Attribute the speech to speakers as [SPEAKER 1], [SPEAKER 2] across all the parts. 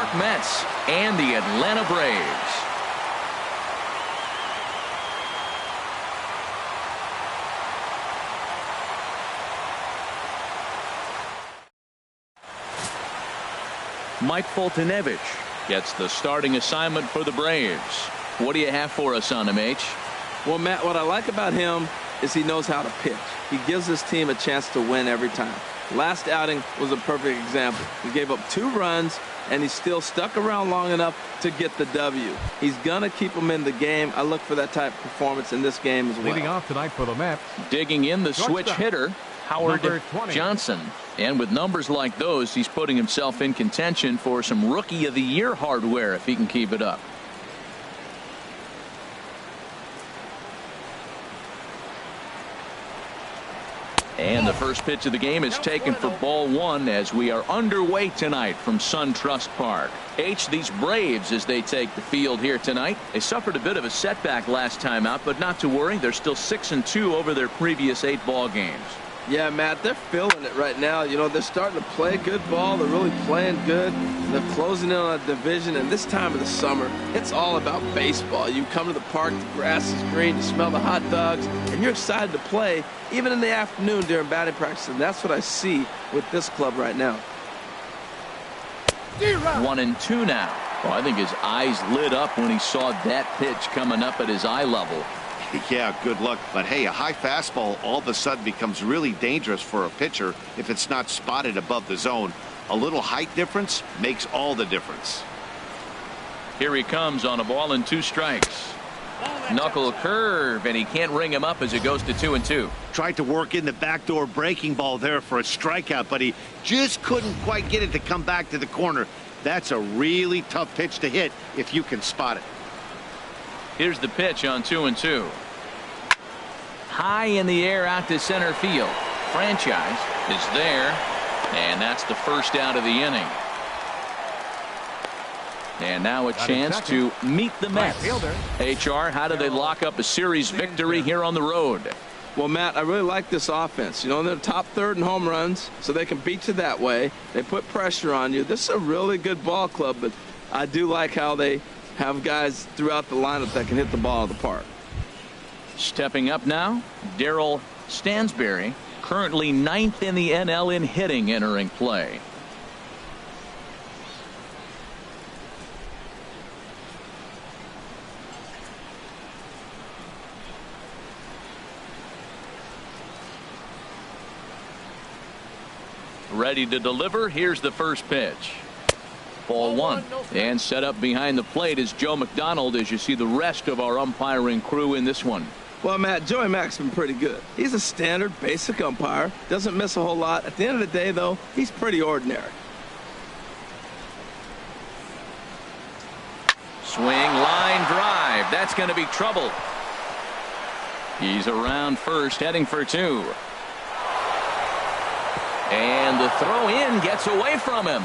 [SPEAKER 1] York Mets and the Atlanta Braves. Mike Foltynewicz gets the starting assignment for the Braves. What do you have for us on him, H?
[SPEAKER 2] Well, Matt, what I like about him is he knows how to pitch. He gives his team a chance to win every time. Last outing was a perfect example. He gave up 2 runs, and he still stuck around long enough to get the W. He's going to keep them in the game. I look for that type of performance in this game as well.
[SPEAKER 3] Leading off tonight for the Mets.
[SPEAKER 1] Digging in the switch hitter, Howard Johnson. And with numbers like those, he's putting himself in contention for some Rookie of the Year hardware if he can keep it up. And the first pitch of the game is taken for ball 1 as we are underway tonight from SunTrust Park. H, these Braves, as they take the field here tonight, they suffered a bit of a setback last time out, but not to worry. They're still 6-2 over their previous 8 ball games.
[SPEAKER 2] Yeah, Matt, they're feeling it right now. You know, they're starting to play good ball. They're really playing good. They're closing in on a division. And this time of the summer, it's all about baseball. You come to the park, the grass is green, you smell the hot dogs, and you're excited to play, even in the afternoon during batting practice. And that's what I see with this club right now.
[SPEAKER 1] 1-2 now. Well, I think his eyes lit up when he saw that pitch coming up at his eye level.
[SPEAKER 4] Yeah, good luck. But hey, a high fastball all of a sudden becomes really dangerous for a pitcher if it's not spotted above the zone. A little height difference makes all the difference.
[SPEAKER 1] Here he comes on a ball and 2 strikes. Knuckle curve, and he can't ring him up as it goes to 2-2.
[SPEAKER 4] Tried to work in the backdoor breaking ball there for a strikeout, but he just couldn't quite get it to come back to the corner. That's a really tough pitch to hit if you can spot it.
[SPEAKER 1] Here's the pitch on 2-2. High in the air out to center field. Franchise is there, and that's the first out of the inning. And now a chance to meet the Mets. HR, how do they lock up a series victory here on the road?
[SPEAKER 2] Well, Matt, I really like this offense. You know, they're top 3rd in home runs, so they can beat you that way. They put pressure on you. This is a really good ball club, but I do like how they have guys throughout the lineup that can hit the ball out of the park.
[SPEAKER 1] Stepping up now, Darryl Stansberry, currently 9th in the NL in hitting, entering play. Ready to deliver. Here's the first pitch. Ball 1. And set up behind the plate is Joe McDonald as you see the rest of our umpiring crew in this one.
[SPEAKER 2] Well, Matt, Joey Mack's been pretty good. He's a standard basic umpire. Doesn't miss a whole lot. At the end of the day, though, he's pretty ordinary.
[SPEAKER 1] Swing, line drive. That's going to be trouble. He's around first, heading for 2. And the throw in gets away from him.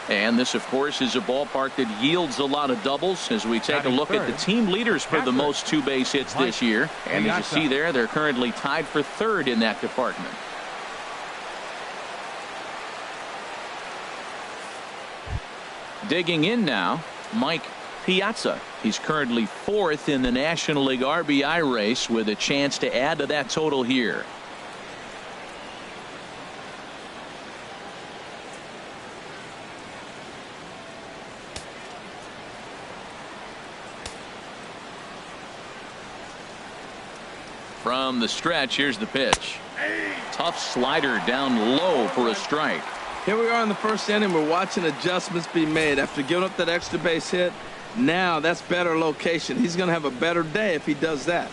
[SPEAKER 1] And this, of course, is a ballpark that yields a lot of doubles as we take a look at the team leaders for the most 2-base hits this year. And as you see there, they're currently tied for 3rd in that department. Digging in now, Mike Piazza. He's currently 4th in the National League RBI race with a chance to add to that total here. From the stretch, here's the pitch. Tough slider down low for a strike.
[SPEAKER 2] Here we are in the first inning. We're watching adjustments be made after giving up that extra base hit. Now that's better location. He's going to have a better day if he does that.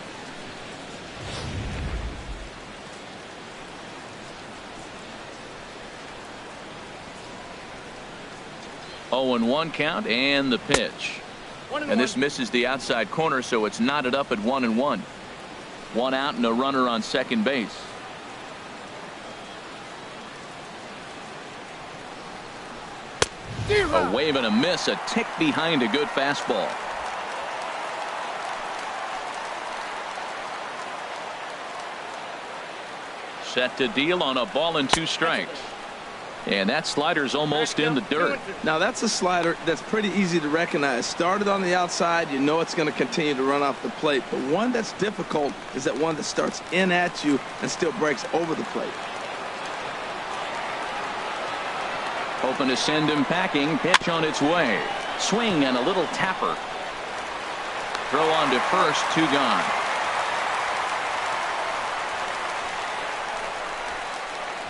[SPEAKER 1] Oh, and 1 count and the pitch. And this misses the outside corner, so it's knotted up at 1-1. 1 out and a runner on second base. A wave and a miss, a tick behind a good fastball. Set to deal on a ball and 2 strikes. And that slider's almost in the dirt.
[SPEAKER 2] Now that's a slider that's pretty easy to recognize. Started on the outside, you know it's going to continue to run off the plate. But one that's difficult is that one that starts in at you and still breaks over the plate.
[SPEAKER 1] Hoping to send him packing. Pitch on its way. Swing and a little tapper. Throw on to first. 2 gone.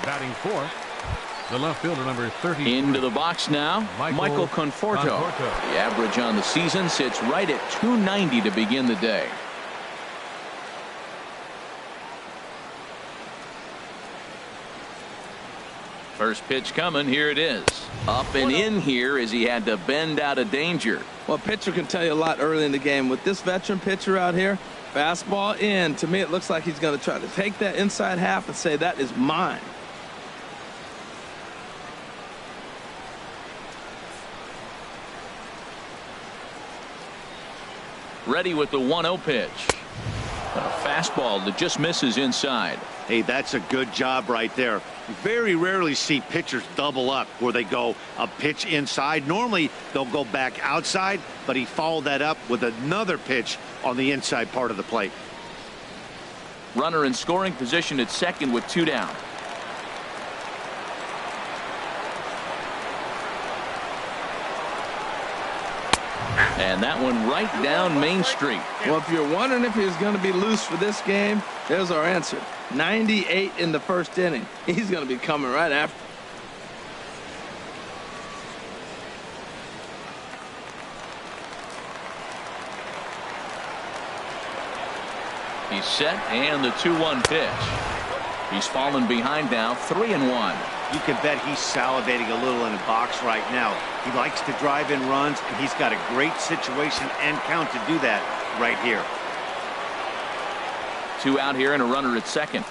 [SPEAKER 3] Batting fourth, the left fielder, number 30.
[SPEAKER 1] Into the box now, Michael Conforto. The average on the season sits right at 290 to begin the day. First pitch coming. Here it is. Up and in here as he had to bend out of danger.
[SPEAKER 2] Well, a pitcher can tell you a lot early in the game. With this veteran pitcher out here, fastball in. To me, it looks like he's going to try to take that inside half and say, that is mine.
[SPEAKER 1] Ready with the 1-0 pitch. A fastball that just misses inside.
[SPEAKER 4] Hey, that's a good job right there. You very rarely see pitchers double up where they go a pitch inside. Normally they'll go back outside, but he followed that up with another pitch on the inside part of the plate.
[SPEAKER 1] Runner in scoring position at second with 2 down. And that one right down Main Street.
[SPEAKER 2] Well, if you're wondering if he's going to be loose for this game, there's our answer. 98 in the first inning. He's going to be coming right after.
[SPEAKER 1] He's set, and the 2-1 pitch. He's fallen behind now, 3-1.
[SPEAKER 4] You can bet he's salivating a little in the box right now. He likes to drive in runs, and he's got a great situation and count to do that right here.
[SPEAKER 1] 2 out here and a runner at second.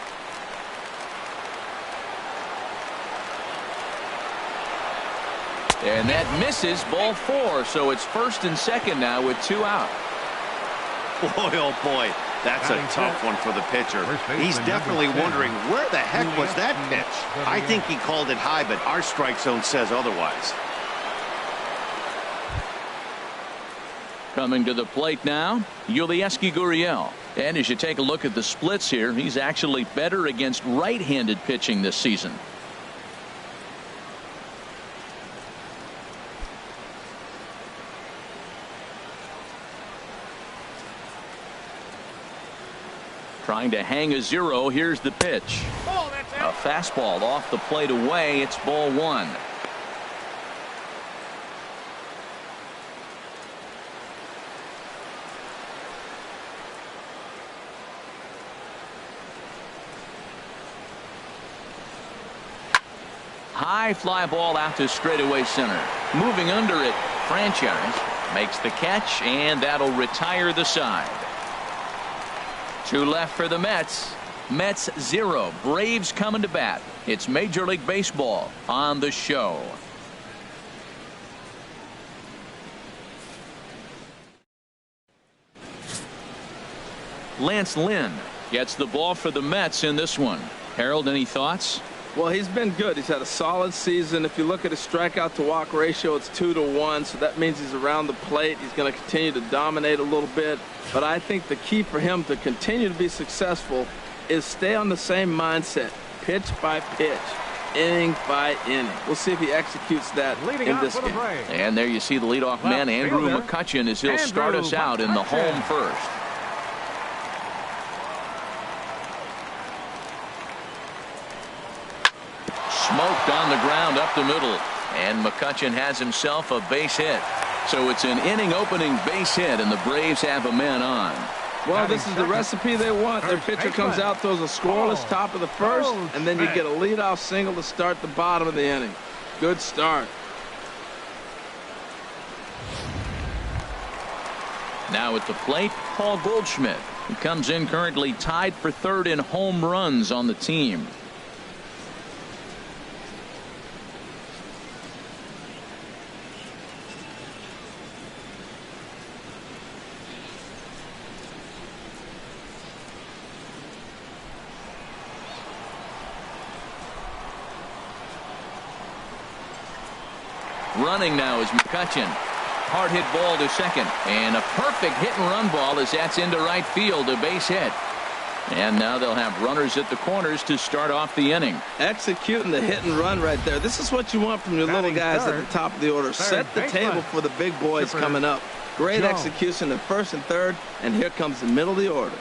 [SPEAKER 1] And that misses, ball 4. So it's first and second now with 2 out.
[SPEAKER 4] Boy, oh boy, that's a tough one for the pitcher. He's definitely wondering where the heck was that pitch. I think he called it high, but our strike zone says otherwise.
[SPEAKER 1] Coming to the plate now, Yulieski Gurriel. And as you take a look at the splits here, he's actually better against right-handed pitching this season. Trying to hang a 0. Here's the pitch. A fastball off the plate away. It's ball 1. High fly ball out to straightaway center. Moving under it, Franchise makes the catch, and that'll retire the side. 2 left for the Mets. Mets 0. Braves coming to bat. It's Major League Baseball on the show. Lance Lynn gets the ball for the Mets in this one. Harold, any thoughts?
[SPEAKER 2] Well, he's been good. He's had a solid season. If you look at his strikeout to walk ratio, it's 2-to-1, so that means he's around the plate. He's going to continue to dominate a little bit. But I think the key for him to continue to be successful is stay on the same mindset, pitch by pitch, inning by inning. We'll see if he executes that in this game.
[SPEAKER 1] And there you see the leadoff man, Andrew McCutchen, as he'll start us out in the home first. Smoked on the ground up the middle, and McCutchen has himself a base hit. So it's an inning opening base hit, and the Braves have a man on.
[SPEAKER 2] Well, this is the recipe they want. Their pitcher comes out, throws a scoreless top of the first, and then you get a leadoff single to start the bottom of the inning. Good start.
[SPEAKER 1] Now at the plate, Paul Goldschmidt. He comes in currently tied for 3rd in home runs on the team. Running now is McCutcheon. Hard hit ball to second, and a perfect hit and run ball as that's into right field, a base hit. And now they'll have runners at the corners to start off the inning.
[SPEAKER 2] Executing the hit and run right there. This is what you want from your little guys at the top of the order. Set the table for the big boys coming up. Great execution at first and third, and here comes the middle of the order.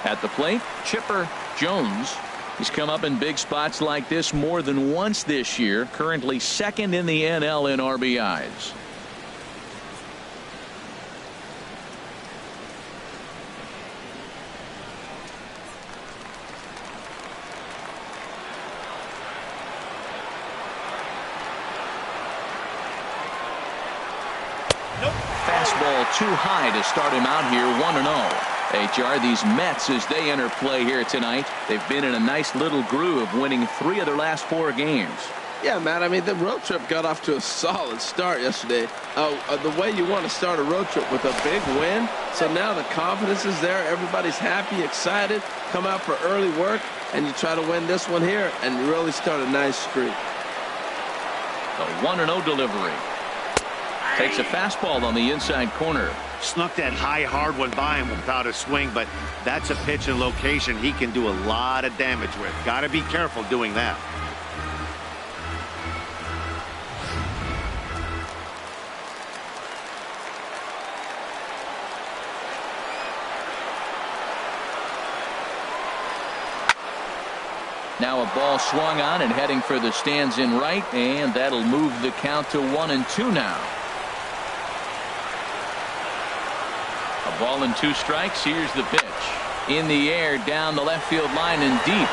[SPEAKER 1] At the plate, Chipper Jones. He's come up in big spots like this more than once this year. Currently second in the NL in RBIs. Fastball too high to start him out here, 1-0. HR, these Mets, as they enter play here tonight, they've been in a nice little groove, winning 3 of their last 4 games.
[SPEAKER 2] Yeah, Matt, I mean, the road trip got off to a solid start yesterday. The way you want to start a road trip with a big win. So now the confidence is there. Everybody's happy, excited, come out for early work, and you try to win this one here, and you really start a nice streak.
[SPEAKER 1] The 1-0 delivery. Takes a fastball on the inside corner.
[SPEAKER 4] Snuck that high hard one by him without a swing, but that's a pitch and location he can do a lot of damage with. Got to be careful doing that.
[SPEAKER 1] Now a ball swung on and heading for the stands in right, and that'll move the count to 1-2 now. A ball and 2 strikes. Here's the pitch. In the air, down the left field line and deep.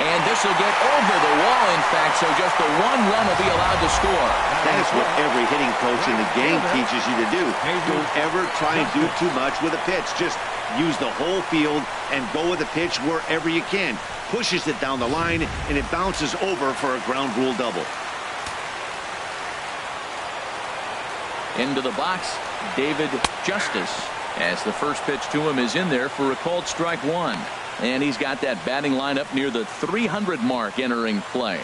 [SPEAKER 1] And this will get over the wall, in fact, so just the 1 run will be allowed to score.
[SPEAKER 4] That is what every hitting coach in the game teaches you to do. Don't ever try and do too much with a pitch. Just use the whole field and go with the pitch wherever you can. Pushes it down the line, and it bounces over for a ground rule double.
[SPEAKER 1] Into the box, David Justice, as the first pitch to him is in there for a called strike 1. And he's got that batting lineup near the 300 mark entering play.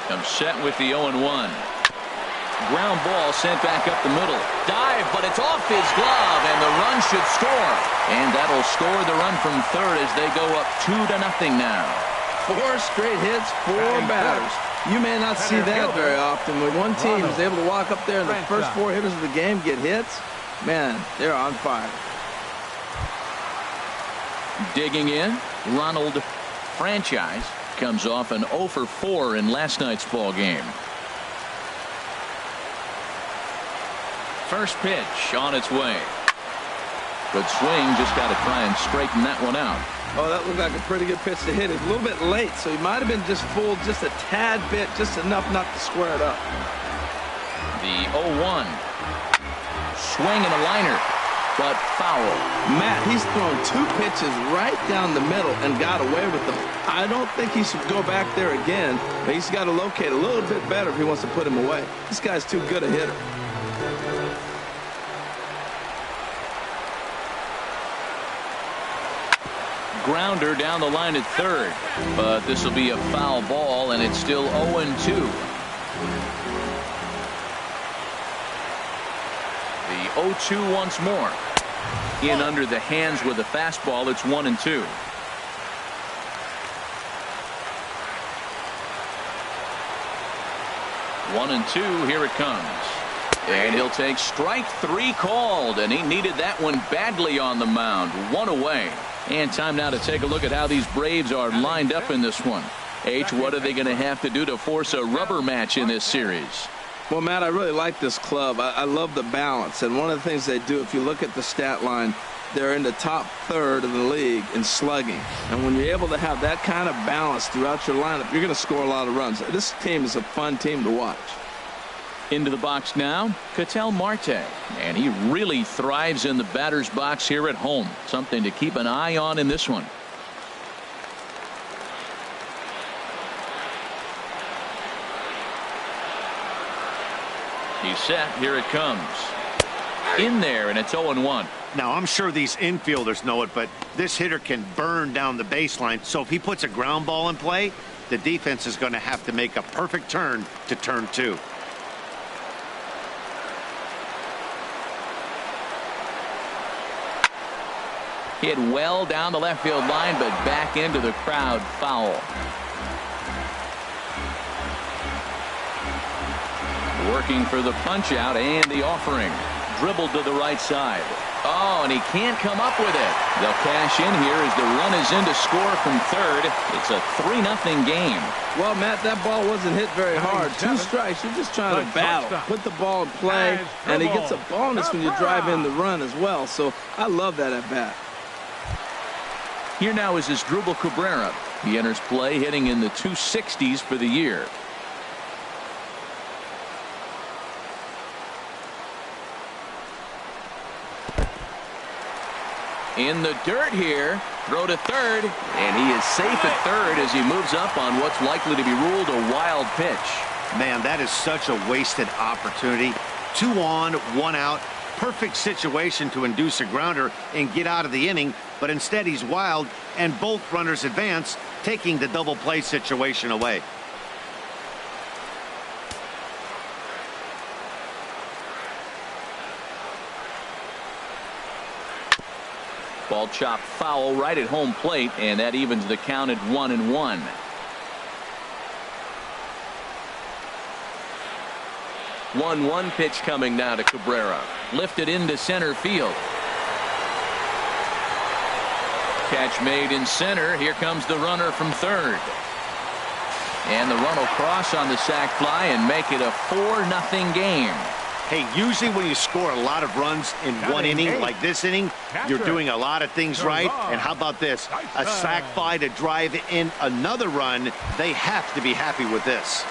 [SPEAKER 1] Comes set with the 0-1. Ground ball sent back up the middle. Dive, but it's off his glove, and the run should score. And that'll score the run from third as they go up 2-0 now.
[SPEAKER 2] 4 straight hits, 4 batters. You may not see that very often. When one team is able to walk up there and the first 4 hitters of the game get hits, man, they're on fire.
[SPEAKER 1] Digging in, Ronald Franchise comes off an 0 for 4 in last night's ball game. First pitch on its way. Good swing, just got to try and straighten that one out.
[SPEAKER 2] Oh, that looked like a pretty good pitch to hit. It's a little bit late, so he might have been just fooled just a tad bit, just enough not to square it up.
[SPEAKER 1] The 0-1. Swing and a liner, but foul.
[SPEAKER 2] Matt, he's thrown 2 pitches right down the middle and got away with them. I don't think he should go back there again, but he's got to locate a little bit better if he wants to put him away. This guy's too good a hitter.
[SPEAKER 1] Grounder down the line at third, but this will be a foul ball, and it's still 0-2. The 0-2 once more. In under the hands with a fastball. It's 1-2. One and 2. Here it comes. And he'll take strike 3 called, and he needed that one badly on the mound. 1 away. And time now to take a look at how these Braves are lined up in this one. H, what are they going to have to do to force a rubber match in this series?
[SPEAKER 2] Well, Matt, I really like this club. I love the balance. And one of the things they do, if you look at the stat line, they're in the top third of the league in slugging. And when you're able to have that kind of balance throughout your lineup, you're going to score a lot of runs. This team is a fun team to watch.
[SPEAKER 1] Into the box now, Ketel Marte. And he really thrives in the batter's box here at home. Something to keep an eye on in this one. He's set. Here it comes. In there, and it's 0-1.
[SPEAKER 4] Now, I'm sure these infielders know it, but this hitter can burn down the baseline. So if he puts a ground ball in play, the defense is going to have to make a perfect turn to turn 2.
[SPEAKER 1] Hit well down the left field line, but back into the crowd. Foul. Working for the punch out and the offering. Dribbled to the right side. Oh, and he can't come up with it. They'll cash in here as the run is in to score from third. It's a 3-0 game.
[SPEAKER 2] Well, Matt, that ball wasn't hit very hard. 2 strikes. You're just trying to battle. Put the ball in play, and he gets a bonus when you drive in the run as well. So I love that at bat.
[SPEAKER 1] Here now is his Drupal Cabrera. He enters play hitting in the 260s for the year. In the dirt here. Throw to third, and he is safe at third as he moves up on what's likely to be ruled a wild pitch.
[SPEAKER 4] Man, that is such a wasted opportunity. 2 on, 1 out. Perfect situation to induce a grounder and get out of the inning, but instead he's wild, and both runners advance, taking the double play situation away.
[SPEAKER 1] Ball chopped foul right at home plate, and that evens the count at 1-1. One pitch coming now to Cabrera. Lifted into center field. Catch made in center. Here comes the runner from third. And the run will cross on the sac fly and make it a 4-0 game.
[SPEAKER 4] Hey, usually when you score a lot of runs in one inning, like this inning, you're doing a lot of things right. And how about this? A sac fly to drive in another run. They have to be happy with this.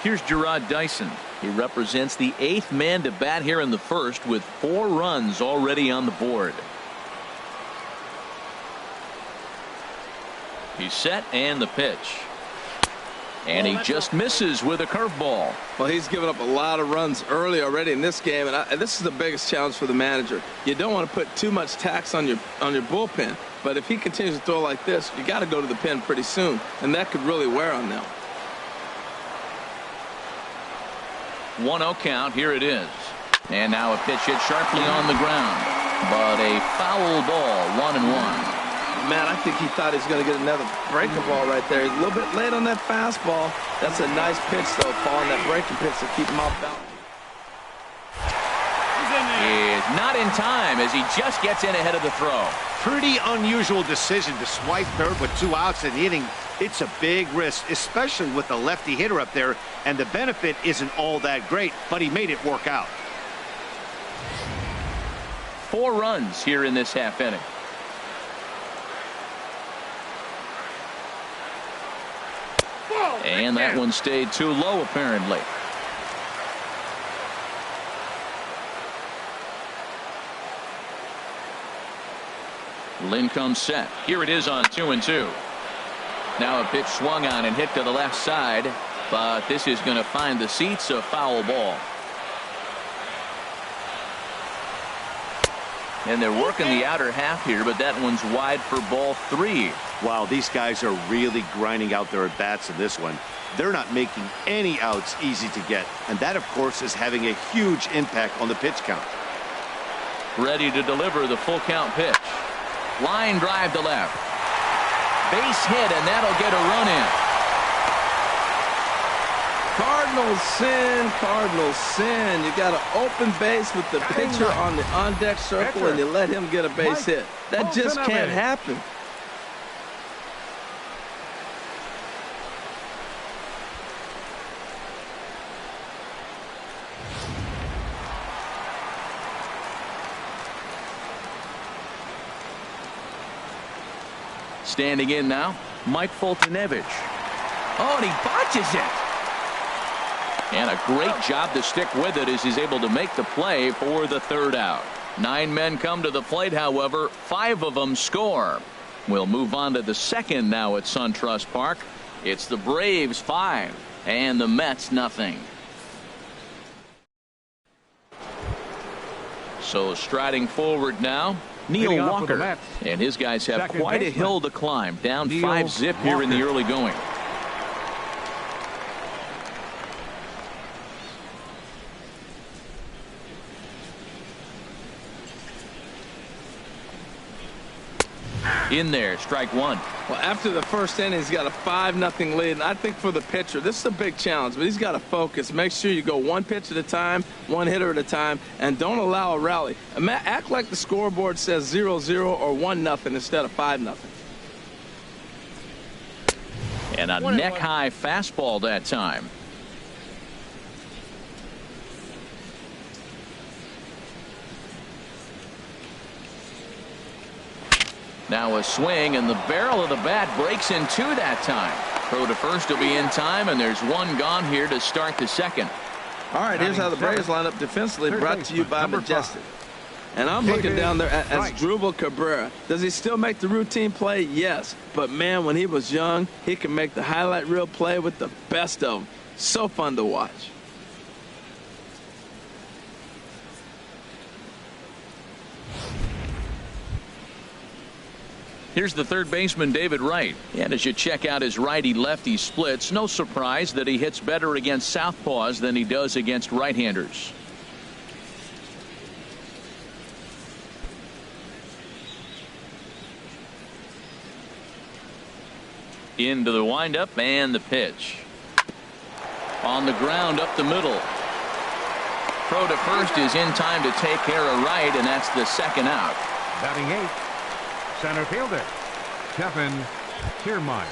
[SPEAKER 1] Here's Gerard Dyson. He represents the 8th man to bat here in the first with 4 runs already on the board. He's set and the pitch. And he just misses with a curveball.
[SPEAKER 2] Well, he's given up a lot of runs early already in this game, and this is the biggest challenge for the manager. You don't want to put too much tax on your bullpen, but if he continues to throw like this, you got to go to the pen pretty soon, and that could really wear on them.
[SPEAKER 1] 1-0 count. Here it is. And now a pitch hit sharply on the ground, but a foul ball. 1-1.
[SPEAKER 2] Man, I think he thought he was going to get another breaking ball right there. He's a little bit late on that fastball. That's a nice pitch, though, following that breaking pitch to keep him off balance.
[SPEAKER 1] Is not in time as he just gets in ahead of the throw.
[SPEAKER 4] Pretty unusual decision to swipe third with 2 outs in the inning. It's a big risk, especially with the lefty hitter up there, and the benefit isn't all that great, but he made it work out.
[SPEAKER 1] 4 runs here in this half inning. And that one stayed too low, apparently. Lynn comes set. Here it is on 2-2. Now a pitch swung on and hit to the left side, but this is going to find the seats. A foul ball. And they're working the outer half here, but that one's wide for ball 3.
[SPEAKER 4] Wow, these guys are really grinding out their at-bats in this one. They're not making any outs easy to get, and that, of course, is having a huge impact on the pitch count.
[SPEAKER 1] Ready to deliver the full count pitch. Line drive to left. Base hit, and that'll get a run in.
[SPEAKER 2] Cardinals sin, Cardinals sin. You got an open base with the pitcher on the on-deck circle, and you let him get a base hit. That just can't happen.
[SPEAKER 1] Standing in now, Mike Foltynewicz. Oh, and he botches it. And a great job to stick with it as he's able to make the play for the 3rd out. 9 men come to the plate, however, 5 of them score. We'll move on to the 2nd now at SunTrust Park. It's the Braves 5 and the Mets 0. So striding forward now, Neil Walker. And his guys have quite a hill to climb. Down 5-zip here in the early going. In there, strike one.
[SPEAKER 2] Well, after the first inning, he's got a 5-0 lead. And I think for the pitcher, this is a big challenge, but he's got to focus. Make sure you go one pitch at a time, one hitter at a time, and don't allow a rally. Act like the scoreboard says 0-0 or 1-0 instead of 5-0.
[SPEAKER 1] And a neck-high fastball that time. Now a swing, and the barrel of the bat breaks in two that time. Throw to first will be in time, and there's one gone here to start the second.
[SPEAKER 2] All right, here's how the Braves line up defensively, brought to you by Majestic. And I'm looking down there at Asdrubal Cabrera. Does he still make the routine play? Yes. But, man, when he was young, he could make the highlight reel play with the best of them. So fun to watch.
[SPEAKER 1] Here's the third baseman, David Wright. And as you check out his righty-lefty splits, no surprise that he hits better against southpaws than he does against right-handers. Into the windup and the pitch. On the ground up the middle. Throw to first is in time to take care of Wright, and that's the second out.
[SPEAKER 3] Batting eighth, center fielder Kevin Kiermaier.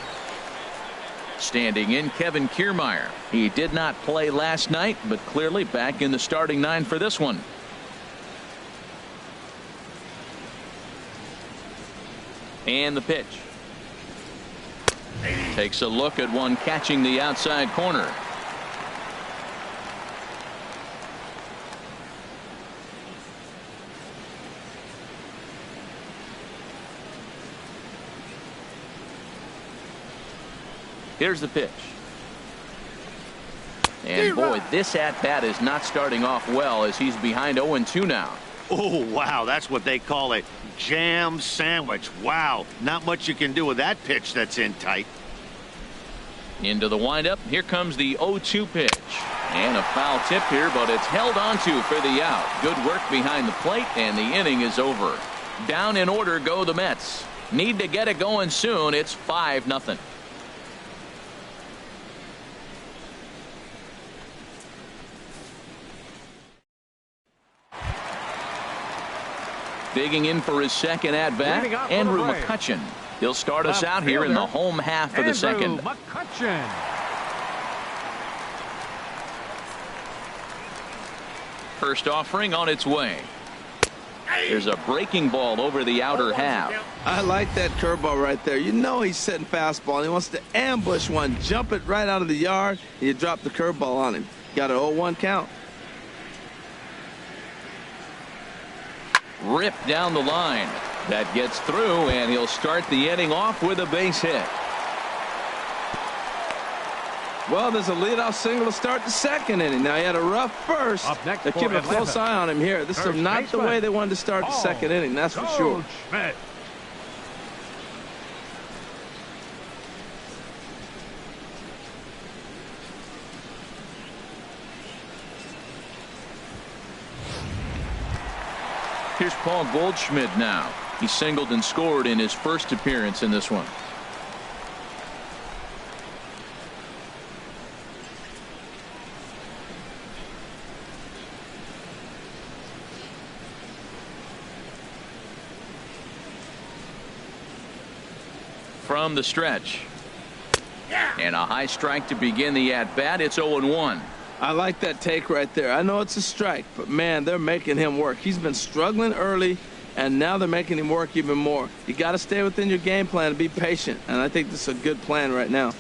[SPEAKER 1] Standing in, Kevin Kiermaier. He did not play last night, but clearly back in the starting nine for this one. And the pitch. Takes a look at one catching the outside corner. Here's the pitch. And boy, this at-bat is not starting off well as he's behind 0-2 now.
[SPEAKER 4] Oh, wow, that's what they call a jam sandwich. Wow, not much you can do with that pitch that's in tight.
[SPEAKER 1] Into the windup. Here comes the 0-2 pitch. And a foul tip here, but it's held onto for the out. Good work behind the plate, and the inning is over. Down in order go the Mets. Need to get it going soon. It's 5-0. Digging in for his second at-bat, Andrew McCutchen. He'll start us out here in the home half of the second.
[SPEAKER 3] McCutchen.
[SPEAKER 1] First offering on its way. There's a breaking ball over the outer half.
[SPEAKER 2] I like that curveball right there. You know he's setting fastball. He wants to ambush one, jump it right out of the yard, and you drop the curveball on him. Got an 0-1 count.
[SPEAKER 1] Ripped down the line. That gets through, and he'll start the inning off with a base hit.
[SPEAKER 2] Well, there's a leadoff single to start the second inning. Now, he had a rough first.
[SPEAKER 3] They're
[SPEAKER 2] keeping a close eye on him here. This is not the way they wanted to start the second inning, that's for sure.
[SPEAKER 1] Here's Paul Goldschmidt now. He singled and scored in his first appearance in this one. From the stretch. And a high strike to begin the at-bat. It's 0-1.
[SPEAKER 2] I like that take right there. I know it's a strike, but, man, they're making him work. He's been struggling early, and now they're making him work even more. You got to stay within your game plan and be patient, and I think this is a good plan right now.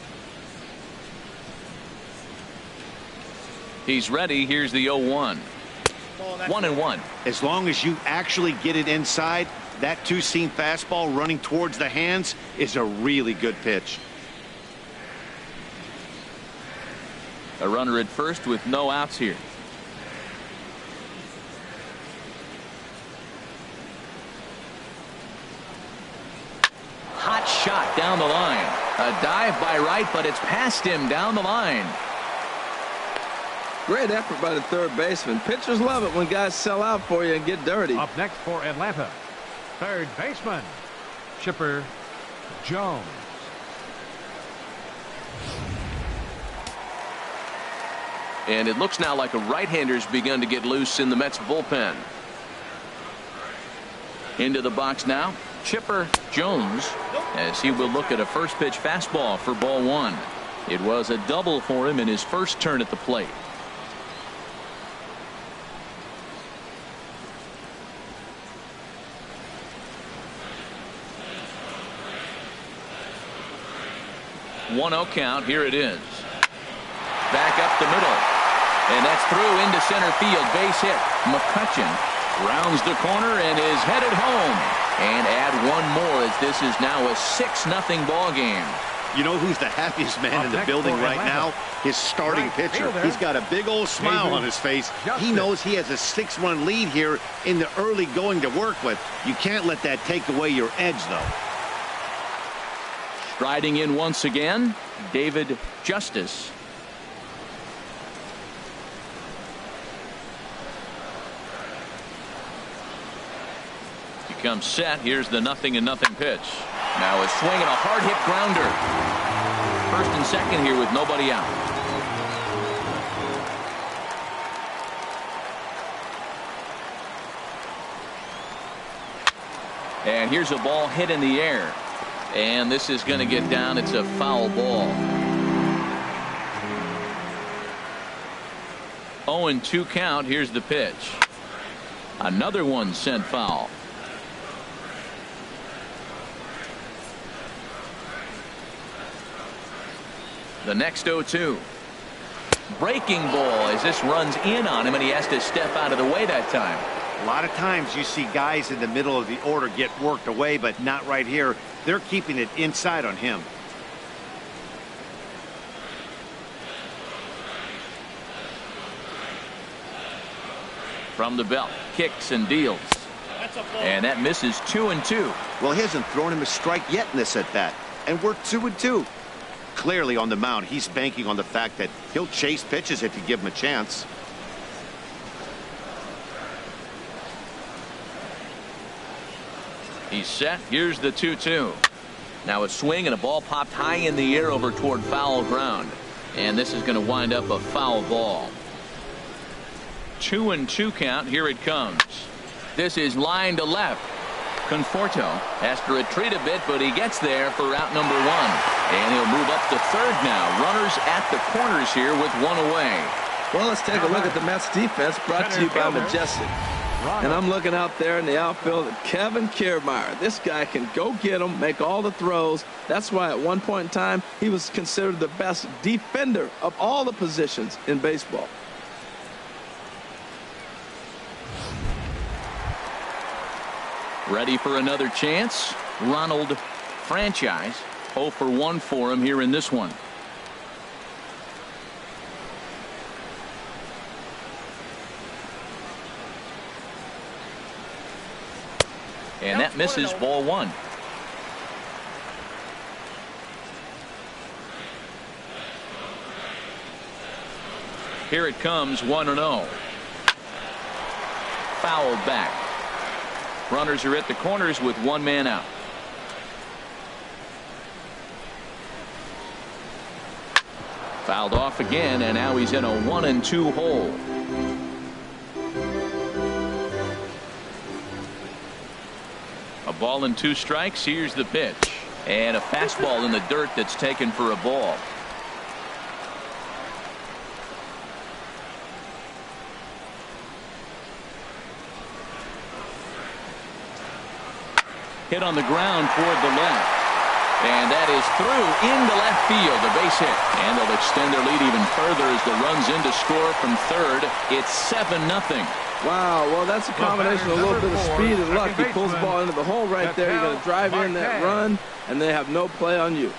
[SPEAKER 1] He's ready. Here's the 0-1. 1-1.
[SPEAKER 4] As long as you actually get it inside, that two-seam fastball running towards the hands is a really good pitch.
[SPEAKER 1] A runner at first with no outs here. down the line. A dive by Wright, but it's past him down the line.
[SPEAKER 2] Great effort by the third baseman. Pitchers love it when guys sell out for you and get dirty.
[SPEAKER 3] Up next for Atlanta, third baseman, Chipper Jones.
[SPEAKER 1] And it looks now like a right-hander's begun to get loose in the Mets bullpen. Into the box now, Chipper Jones, as he will look at a first pitch fastball for ball one. It was a double for him in his first turn at the plate. One-0 count. Here it is. Back up the middle. And that's through into center field. Base hit. McCutchen rounds the corner and is headed home. And add one more as this is now a 6-0 ball game.
[SPEAKER 4] You know who's the happiest man in the building right now? His starting pitcher. He's got a big old smile on his face. He knows he has a 6-run lead here in the early going to work with. You can't let that take away your edge, though.
[SPEAKER 1] Striding in once again, David Justice. Becomes set. Here's the 0-0 pitch. Now a swing and a hard hit grounder. First and second here with nobody out. And here's a ball hit in the air. And this is going to get down. It's a foul ball. 0-2 count. Here's the pitch. Another one sent foul. The next 0-2. Breaking ball as this runs in on him, and he has to step out of the way that time.
[SPEAKER 4] A lot of times you see guys in the middle of the order get worked away, but not right here. They're keeping it inside on him.
[SPEAKER 1] From the belt, kicks and deals. And that misses 2-2.
[SPEAKER 4] Well, he hasn't thrown him a strike yet in this at bat, and we're 2-2. Clearly on the mound, he's banking on the fact that he'll chase pitches if you give him a chance.
[SPEAKER 1] He's set. Here's the 2-2. Now a swing and a ball popped high in the air over toward foul ground. And this is going to wind up a foul ball. 2-2 count. Here it comes. This is line to left. Conforto has to retreat a bit, but he gets there for out number one. And he'll move up to third now. Runners at the corners here with one away.
[SPEAKER 2] Well, let's take a look at the Mets defense, brought to you by Majestic. And I'm looking out there in the outfield at Kevin Kiermaier. This guy can go get them, make all the throws. That's why at one point in time he was considered the best defender of all the positions in baseball.
[SPEAKER 1] Ready for another chance. Ronald Franchise. 0 for 1 for him here in this one. And that misses ball one. Here it comes 1-0. Fouled back. Runners are at the corners with one man out. Fouled off again, and now he's in a 1-2 hole. A ball and 2 strikes. Here's the pitch. And a fastball in the dirt that's taken for a ball. Hit on the ground toward the left. And that is through into left field. A base hit. And they'll extend their lead even further as the run's in to score from third. It's 7-0.
[SPEAKER 2] Wow, well, that's a combination of a little bit of speed and luck. He pulls the ball into the hole right there. You're going to drive in that run, and they have no play on you.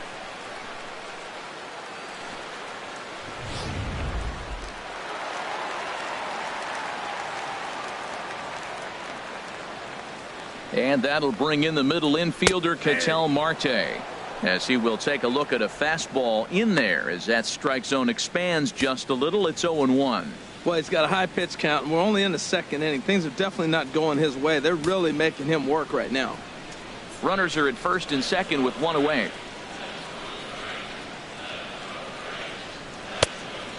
[SPEAKER 1] And that'll bring in the middle infielder, Ketel Marte. As he will take a look at a fastball in there as that strike zone expands just a little. It's 0-1.
[SPEAKER 2] Well, he's got a high pitch count, and we're only in the second inning. Things are definitely not going his way. They're really making him work right now.
[SPEAKER 1] Runners are at first and second with one away.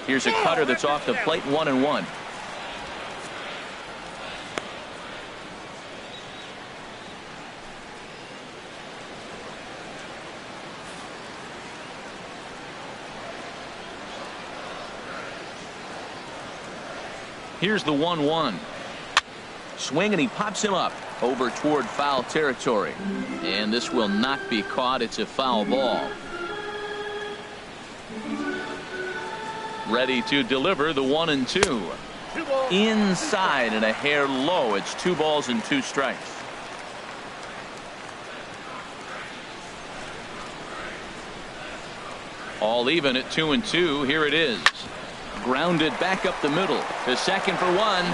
[SPEAKER 1] Here's a cutter that's off the plate. 1-1. Here's the 1-1. Swing, and he pops him up over toward foul territory. And this will not be caught. It's a foul ball. Ready to deliver the 1-2. Inside and a hair low. It's 2 balls and 2 strikes. All even at 2-2. Here it is. Grounded back up the middle. To second for 1.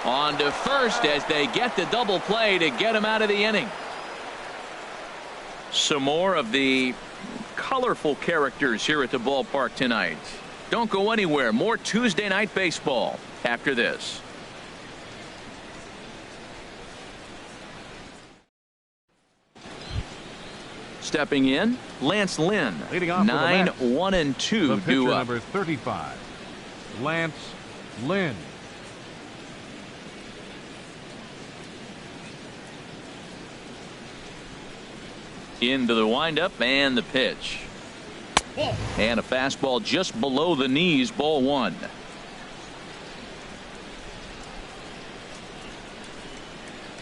[SPEAKER 1] On to first as they get the double play to get him out of the inning. Some more of the colorful characters here at the ballpark tonight. Don't go anywhere. More Tuesday night baseball after this. Stepping in, Lance Lynn.
[SPEAKER 3] Leading off
[SPEAKER 1] 9-1-2 due up.
[SPEAKER 3] Number 35, Lance Lynn.
[SPEAKER 1] Into the windup and the pitch. And a fastball just below the knees. Ball 1.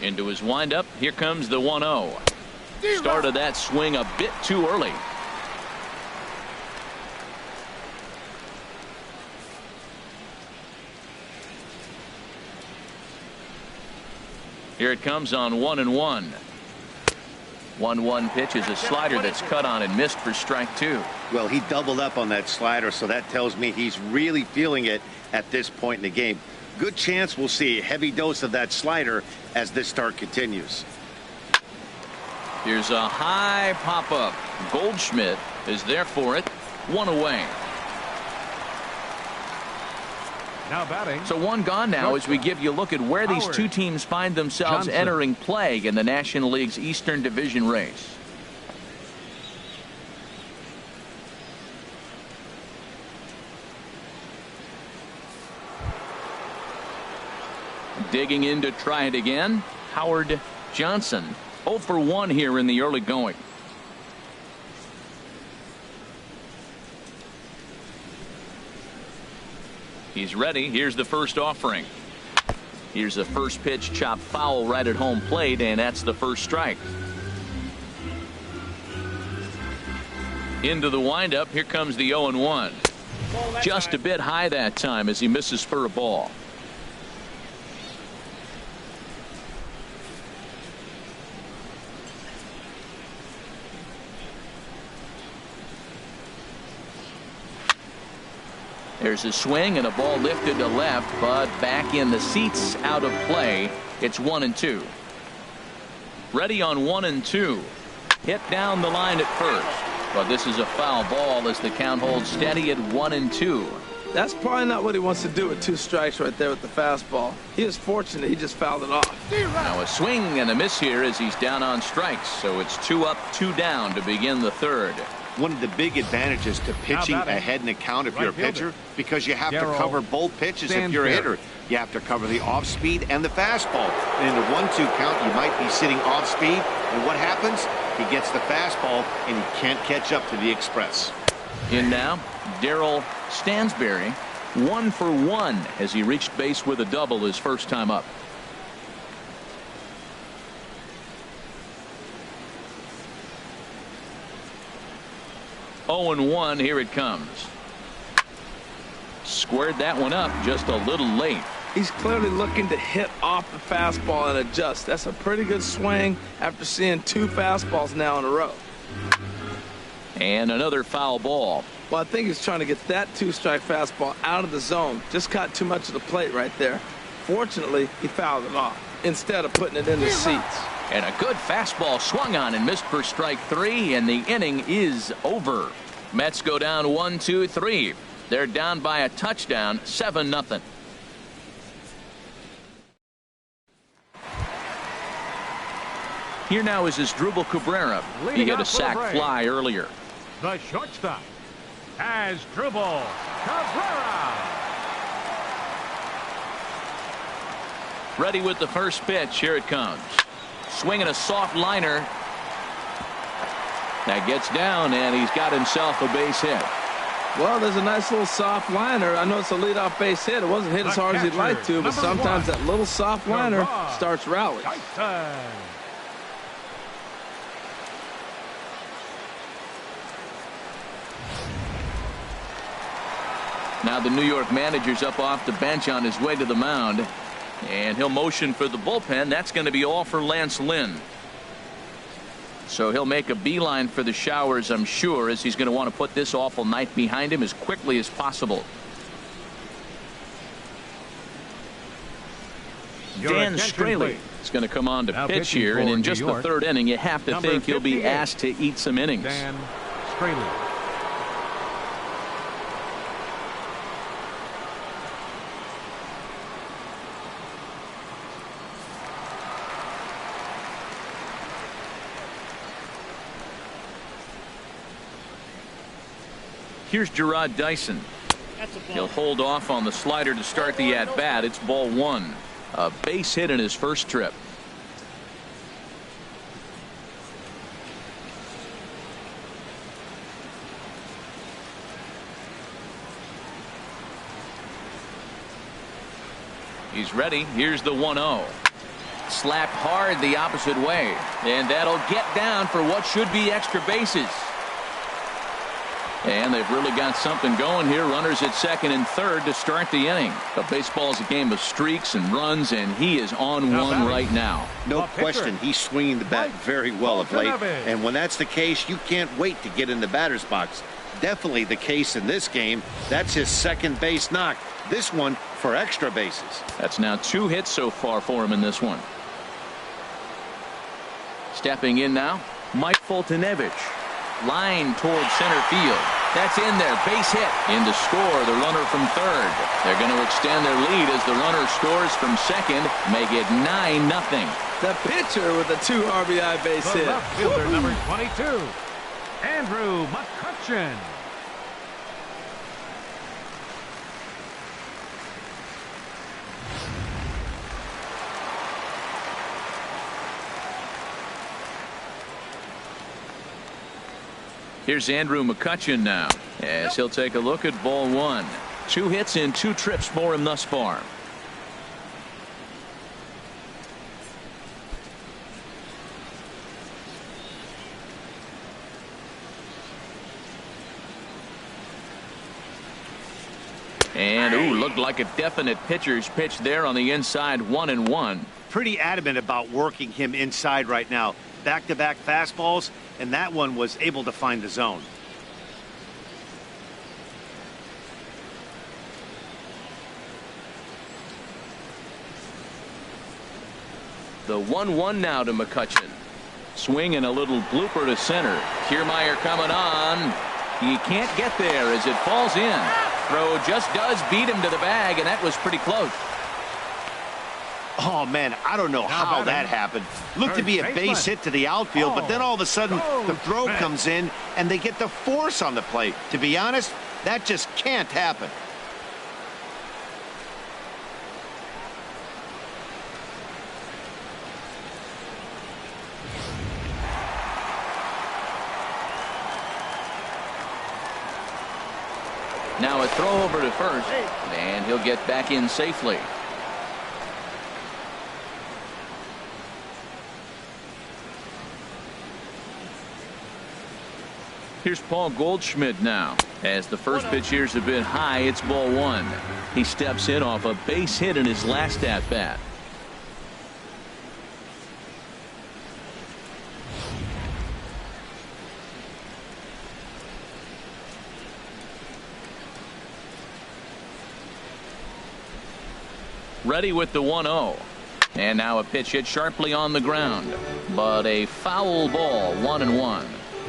[SPEAKER 1] Into his windup. Here comes the 1-0. Started that swing a bit too early. Here it comes on 1-1. 1-1 pitch is a slider that's cut on and missed for strike 2.
[SPEAKER 4] Well, he doubled up on that slider, so that tells me he's really feeling it at this point in the game. Good chance we'll see a heavy dose of that slider as this start continues.
[SPEAKER 1] Here's a high pop-up. Goldschmidt is there for it. 1 away.
[SPEAKER 3] Now batting.
[SPEAKER 1] So 1 gone now as we give you a look at where these two teams find themselves entering play in the National League's Eastern Division race. Digging in to try it again, Howard Johnson. 0 for 1 here in the early going. He's ready. Here's the first offering. Here's the first pitch, chopped foul right at home plate, and that's the first strike. Into the windup. Here comes the 0-1. Just a bit high that time as he misses for a ball. There's a swing and a ball lifted to left, but back in the seats, out of play. It's 1-2. Ready on 1-2. Hit down the line at first, but this is a foul ball as the count holds steady at 1-2.
[SPEAKER 2] That's probably not what he wants to do with 2 strikes right there with the fastball. He is fortunate he just fouled it off.
[SPEAKER 1] Now a swing and a miss here as he's down on strikes, so it's 2 up, 2 down to begin the third.
[SPEAKER 4] One of the big advantages to pitching ahead in the count if you're a pitcher, because you have to cover both pitches if you're a hitter. You have to cover the off speed and the fastball. And in the 1-2 count, you might be sitting off speed, and what happens? He gets the fastball and he can't catch up to the express.
[SPEAKER 1] In now, Darryl Stansberry, 1 for 1 as he reached base with a double his first time up. Oh, and 1. Here it comes. Squared that one up just a little late.
[SPEAKER 2] He's clearly looking to hit off the fastball and adjust. That's a pretty good swing after seeing 2 fastballs now in a row.
[SPEAKER 1] And another foul ball.
[SPEAKER 2] Well, I think he's trying to get that 2-strike fastball out of the zone. Just caught too much of the plate right there. Fortunately, he fouled it off instead of putting it in the seats.
[SPEAKER 1] And a good fastball swung on and missed for strike 3, and the inning is over. Mets go down 1-2-3. They're down by a touchdown, 7-0. Here now is Asdrubal Cabrera. He hit a sac fly earlier.
[SPEAKER 3] The shortstop, Asdrubal Cabrera.
[SPEAKER 1] Ready with the first pitch. Here it comes. Swinging a soft liner. That gets down, and he's got himself a base hit.
[SPEAKER 2] Well, there's a nice little soft liner. I know it's a leadoff base hit. It wasn't hit as hard as he'd like to, but sometimes that little soft liner starts rallies.
[SPEAKER 1] Now the New York manager's up off the bench on his way to the mound, and he'll motion for the bullpen. That's going to be all for Lance Lynn. So he'll make a beeline for the showers, I'm sure, as he's going to want to put this awful night behind him as quickly as possible. Dan Straley is going to come on to pitch here, and in just the third inning, you have to think he'll be asked to eat some innings.
[SPEAKER 3] Dan Straley.
[SPEAKER 1] Here's Gerard Dyson. He'll hold off on the slider to start the at-bat. It's ball 1. A base hit in his first trip. He's ready. Here's the 1-0. Slapped hard the opposite way, and that'll get down for what should be extra bases. And they've really got something going here. Runners at second and third to start the inning. But baseball is a game of streaks and runs, and he is on one right now.
[SPEAKER 4] No question, he's swinging the bat very well of late. And when that's the case, you can't wait to get in the batter's box. Definitely the case in this game. That's his second base knock. This one for extra bases.
[SPEAKER 1] That's now 2 hits so far for him in this one. Stepping in now, Mike Foltynewicz. Line toward center field. That's in there. Base hit. In to score the runner from third. They're going to extend their lead as the runner scores from second. Make it 9-0.
[SPEAKER 2] The pitcher with a 2 RBI base hit.
[SPEAKER 3] Left fielder number 22, Andrew McCutchen.
[SPEAKER 1] Here's Andrew McCutchen now, as he'll take a look at ball 1. 2 hits in 2 trips for him thus far. And ooh, looked like a definite pitcher's pitch there on the inside. 1-1.
[SPEAKER 4] Pretty adamant about working him inside right now. Back-to-back fastballs, and that one was able to find the zone.
[SPEAKER 1] The 1-1 now to McCutchen. Swing and a little blooper to center. Kiermaier coming on. He can't get there as it falls in. Throw just does beat him to the bag, and that was pretty close.
[SPEAKER 4] Oh, man, I don't know how that happened. Looked to be a base hit to the outfield, but then all of a sudden the throw comes in and they get the force on the plate. To be honest, that just can't happen.
[SPEAKER 1] Now a throw over to first, and he'll get back in safely. Here's Paul Goldschmidt now. As the first pitch here's a bit high, it's ball 1. He steps in off a base hit in his last at bat. Ready with the 1-0. And now a pitch hit sharply on the ground, but a foul ball, 1-1.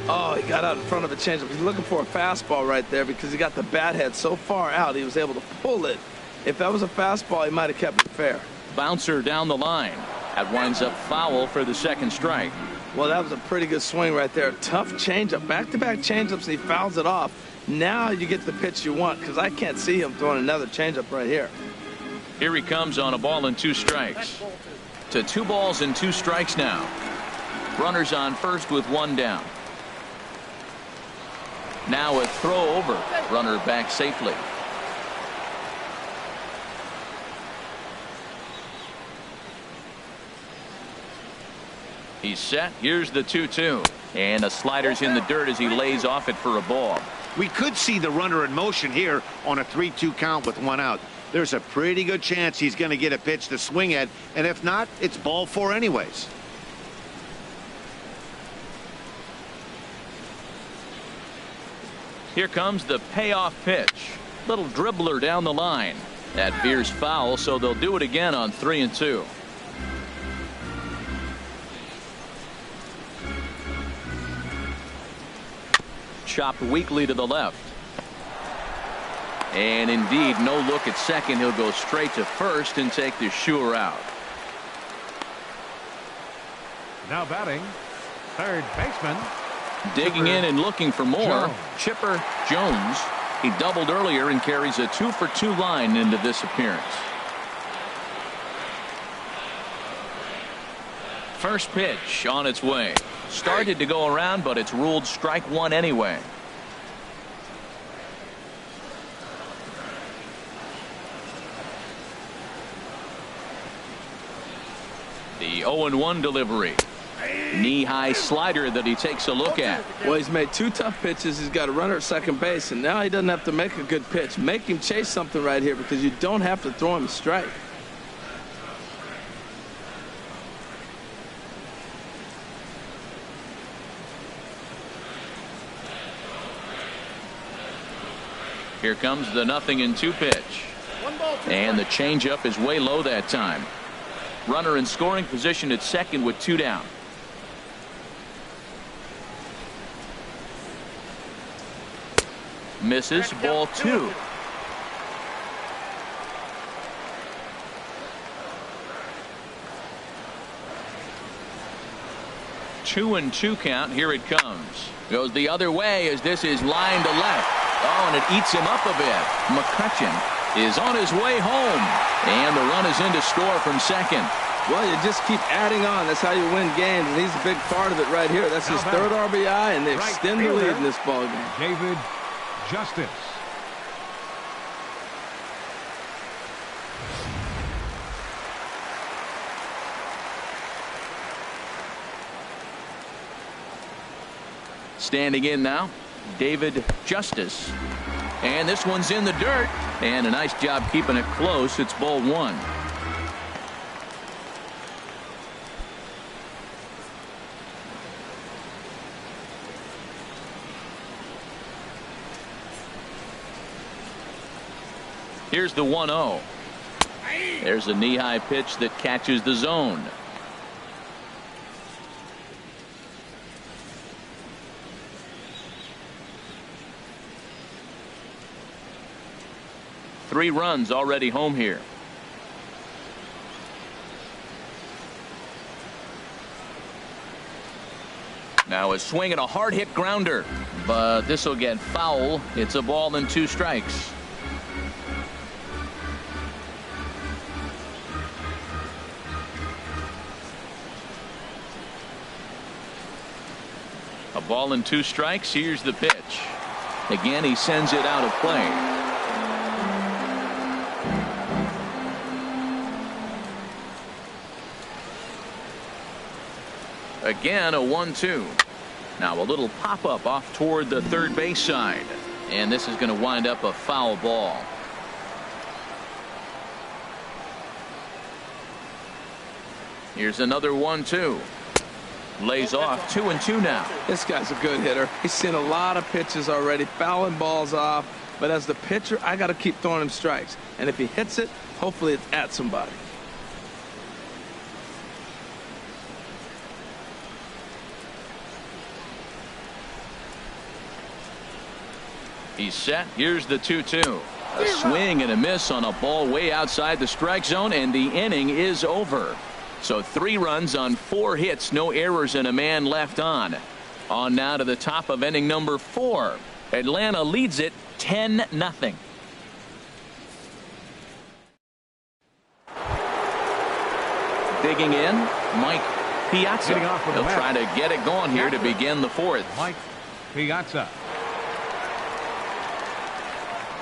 [SPEAKER 2] Oh, he got out in front of a changeup. He's looking for a fastball right there because he got the bat head so far out he was able to pull it. If that was a fastball, he might have kept it fair.
[SPEAKER 1] Bouncer down the line. That winds up foul for the second strike.
[SPEAKER 2] Well, that was a pretty good swing right there. Tough changeup. Back-to-back changeups, and he fouls it off. Now you get the pitch you want because I can't see him throwing another changeup right here.
[SPEAKER 1] Here he comes on a ball and 2 strikes. To 2 balls and 2 strikes now. Runners on first with 1 down. Now a throw over. Runner back safely. He's set. Here's the 2-2. And a slider's in the dirt as he lays off it for a ball.
[SPEAKER 4] We could see the runner in motion here on a 3-2 count with 1 out. There's a pretty good chance he's going to get a pitch to swing at, and if not, it's ball 4 anyways.
[SPEAKER 1] Here comes the payoff pitch. Little dribbler down the line. That veers foul, so they'll do it again on 3-2. Chopped weakly to the left. And indeed, no look at second. He'll go straight to first and take the sure out.
[SPEAKER 3] Now batting, third baseman.
[SPEAKER 1] Digging in and looking for more.
[SPEAKER 3] Jones.
[SPEAKER 1] Chipper Jones. He doubled earlier and carries a 2-for-2 line into this appearance. First pitch on its way. Started to go around, but it's ruled strike 1 anyway. The 0-1 delivery. Knee-high slider that he takes a look at.
[SPEAKER 2] Well, he's made 2 tough pitches. He's got a runner at second base, and now he doesn't have to make a good pitch. Make him chase something right here because you don't have to throw him a strike.
[SPEAKER 1] Here comes the 0-2 pitch. And the changeup is way low that time. Runner in scoring position at second with 2 down. Misses, ball 2. Two and 2 count. Here it comes. Goes the other way as this is lined to left. Oh, and it eats him up a bit. McCutcheon is on his way home. And the run is in to score from second.
[SPEAKER 2] Well, you just keep adding on. That's how you win games, and he's a big part of it right here. That's his 3rd RBI, and they extend the lead in this ball game.
[SPEAKER 3] David Justice.
[SPEAKER 1] Standing in now, David Justice. And this one's in the dirt. And a nice job keeping it close. It's ball 1. Here's the 1-0. There's a knee-high pitch that catches the zone. Three runs already home here. Now a swing and a hard hit grounder, but this will get foul. It's a ball and 2 strikes. A ball and 2 strikes. Here's the pitch. Again, he sends it out of play. Again, a 1-2. Now a little pop-up off toward the third base side. And this is going to wind up a foul ball. Here's another 1-2. Lays off 2-2 now.
[SPEAKER 2] This guy's a good hitter. He's seen a lot of pitches already, fouling balls off. But as the pitcher, I got to keep throwing him strikes. And if he hits it, hopefully it's at somebody.
[SPEAKER 1] He's set. Here's the 2-2. A swing and a miss on a ball way outside the strike zone, and the inning is over. So 3 runs on 4 hits, no errors, and a man left on. On now to the top of inning number 4. Atlanta leads it 10-0. Digging in, Mike Piazza. He'll try to get it going here to begin the 4th.
[SPEAKER 3] Mike Piazza.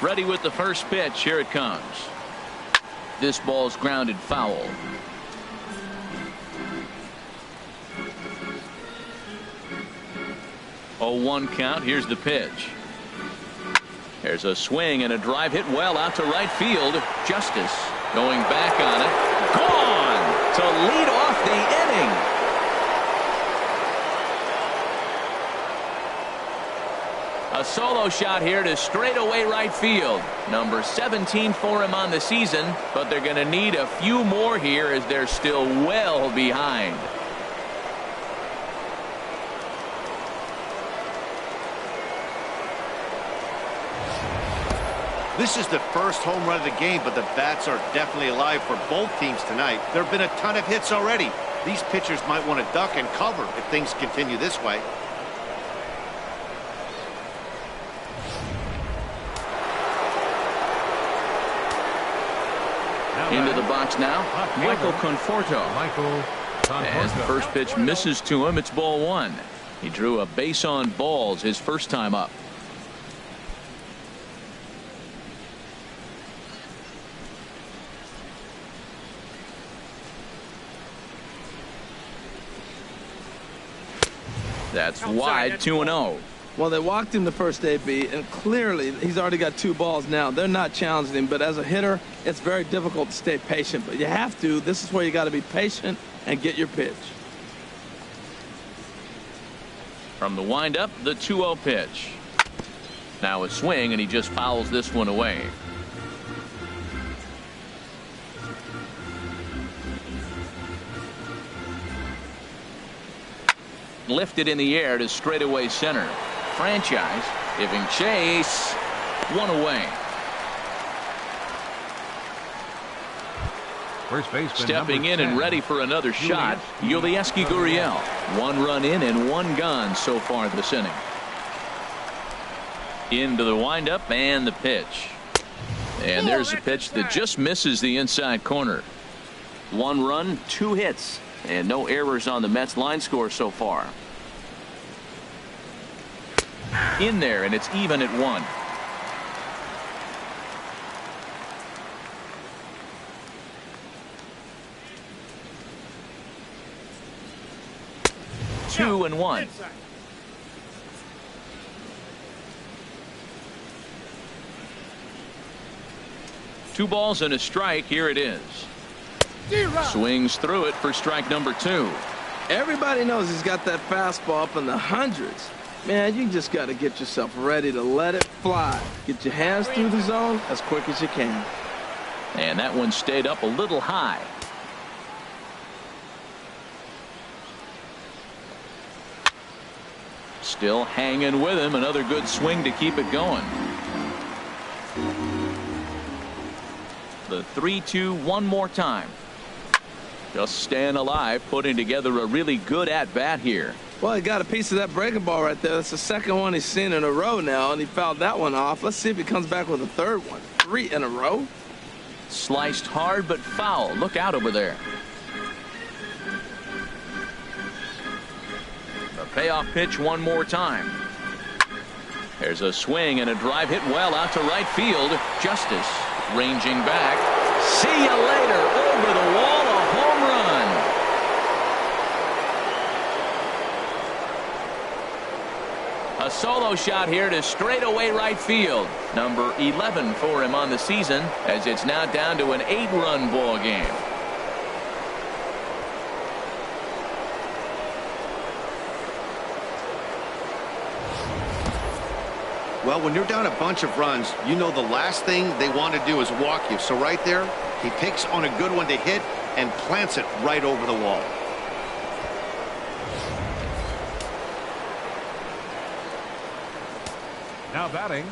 [SPEAKER 1] Ready with the first pitch. Here it comes. This ball's grounded foul. 0-1 count. Here's the pitch. There's a swing and a drive hit well out to right field. Justice going back on it. Gone to lead off the inning. A solo shot here to straightaway right field. Number 17 for him on the season, but they're going to need a few more here as they're still well behind.
[SPEAKER 4] This is the first home run of the game, but the bats are definitely alive for both teams tonight. There have been a ton of hits already. These pitchers might want to duck and cover if things continue this way.
[SPEAKER 1] Into the box now, Michael Conforto. As the first pitch misses to him, it's ball 1. He drew a base on balls his first time up. That's wide, 2-0.
[SPEAKER 2] Well, they walked him the first AB, and clearly he's already got 2 balls now. They're not challenging him, but as a hitter, it's very difficult to stay patient. But you have to. This is where you got to be patient and get your pitch.
[SPEAKER 1] From the windup, the 2-0 pitch. Now a swing, and he just fouls this one away. Lifted in the air to straightaway center. Franchise giving chase. 1 away.
[SPEAKER 3] First baseman
[SPEAKER 1] stepping in and ready for another shot. Yulieski Gurriel. 1 run in and 1 gone so far this inning. Into the windup and the pitch. And there's a pitch that just misses the inside corner. 1 run, 2 hits, and no errors on the Mets line score so far. In there, and it's even at 1. Two and 1. Two balls and a strike. Here it is. Swings through it for strike number 2.
[SPEAKER 2] Everybody knows he's got that fastball up in the hundreds. Man, you just got to get yourself ready to let it fly. Get your hands through the zone as quick as you can.
[SPEAKER 1] And that one stayed up a little high. Still hanging with him. Another good swing to keep it going. The 3-2 one more time. Just staying alive, putting together a really good at-bat here.
[SPEAKER 2] Well, he got a piece of that breaking ball right there. That's the second one he's seen in a row now, and he fouled that one off. Let's see if he comes back with a third one. 3 in a row.
[SPEAKER 1] Sliced hard but foul. Look out over there. The payoff pitch one more time. There's a swing and a drive hit well out to right field. Justice ranging back. See you later. Over the wall, a home run. A solo shot here to straightaway right field. Number 11 for him on the season, as it's now down to an 8-run ball game.
[SPEAKER 4] Well, when you're down a bunch of runs, you know the last thing they want to do is walk you. So right there, he picks on a good one to hit and plants it right over the wall.
[SPEAKER 3] Now batting.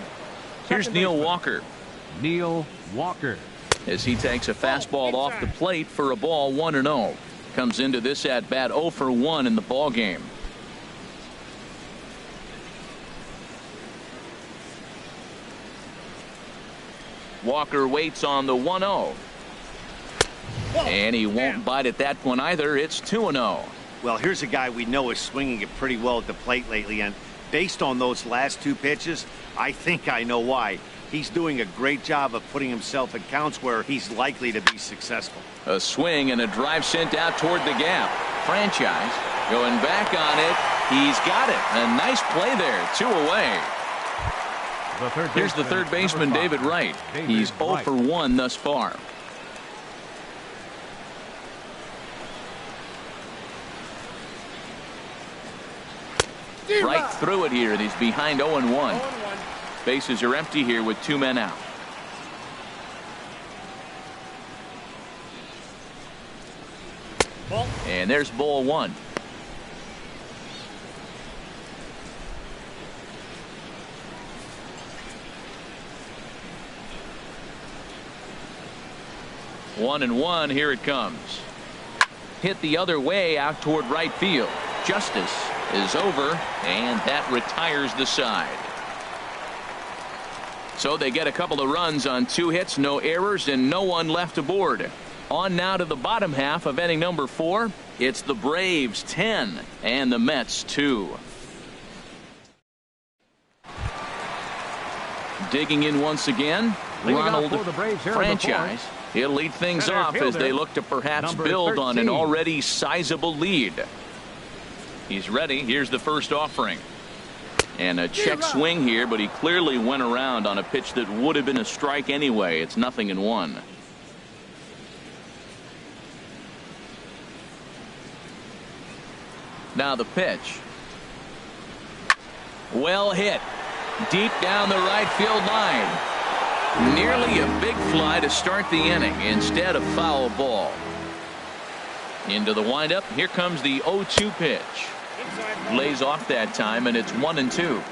[SPEAKER 1] Here's Neil Walker.
[SPEAKER 3] Neil Walker.
[SPEAKER 1] As he takes a fastball off the plate for a ball, 1-0. Comes into this at bat 0 for 1 in the ball game. Walker waits on the 1-0. And he won't bite at that one either. It's 2-0.
[SPEAKER 4] Well, here's a guy we know is swinging it pretty well at the plate lately, and based on those last 2 pitches, I think I know why. He's doing a great job of putting himself in counts where he's likely to be successful.
[SPEAKER 1] A swing and a drive sent out toward the gap. Franchise going back on it. He's got it. A nice play there. 2 away. Here's the third baseman, David Wright. He's 0 for 1 thus far. Right through it here, and he's behind 0-1. Bases are empty here with 2 men out. And there's ball 1. One and one. Here it comes. Hit the other way out toward right field. Justice is over, and that retires the side. So they get a couple of runs on 2 hits, no errors, and no one left aboard. On now to the bottom half of inning number 4. It's the Braves 10 and the Mets 2. Digging in once again, Ronald Franchise. He'll lead things off as they look to perhaps build on an already sizable lead. He's ready. Here's the first offering. And a check swing here, but he clearly went around on a pitch that would have been a strike anyway. It's 0-1. Now the pitch. Well hit. Deep down the right field line. Nearly a big fly to start the inning. Instead, a foul ball. Into the windup. Here comes the 0-2 pitch. Lays off that time, and it's 1-2.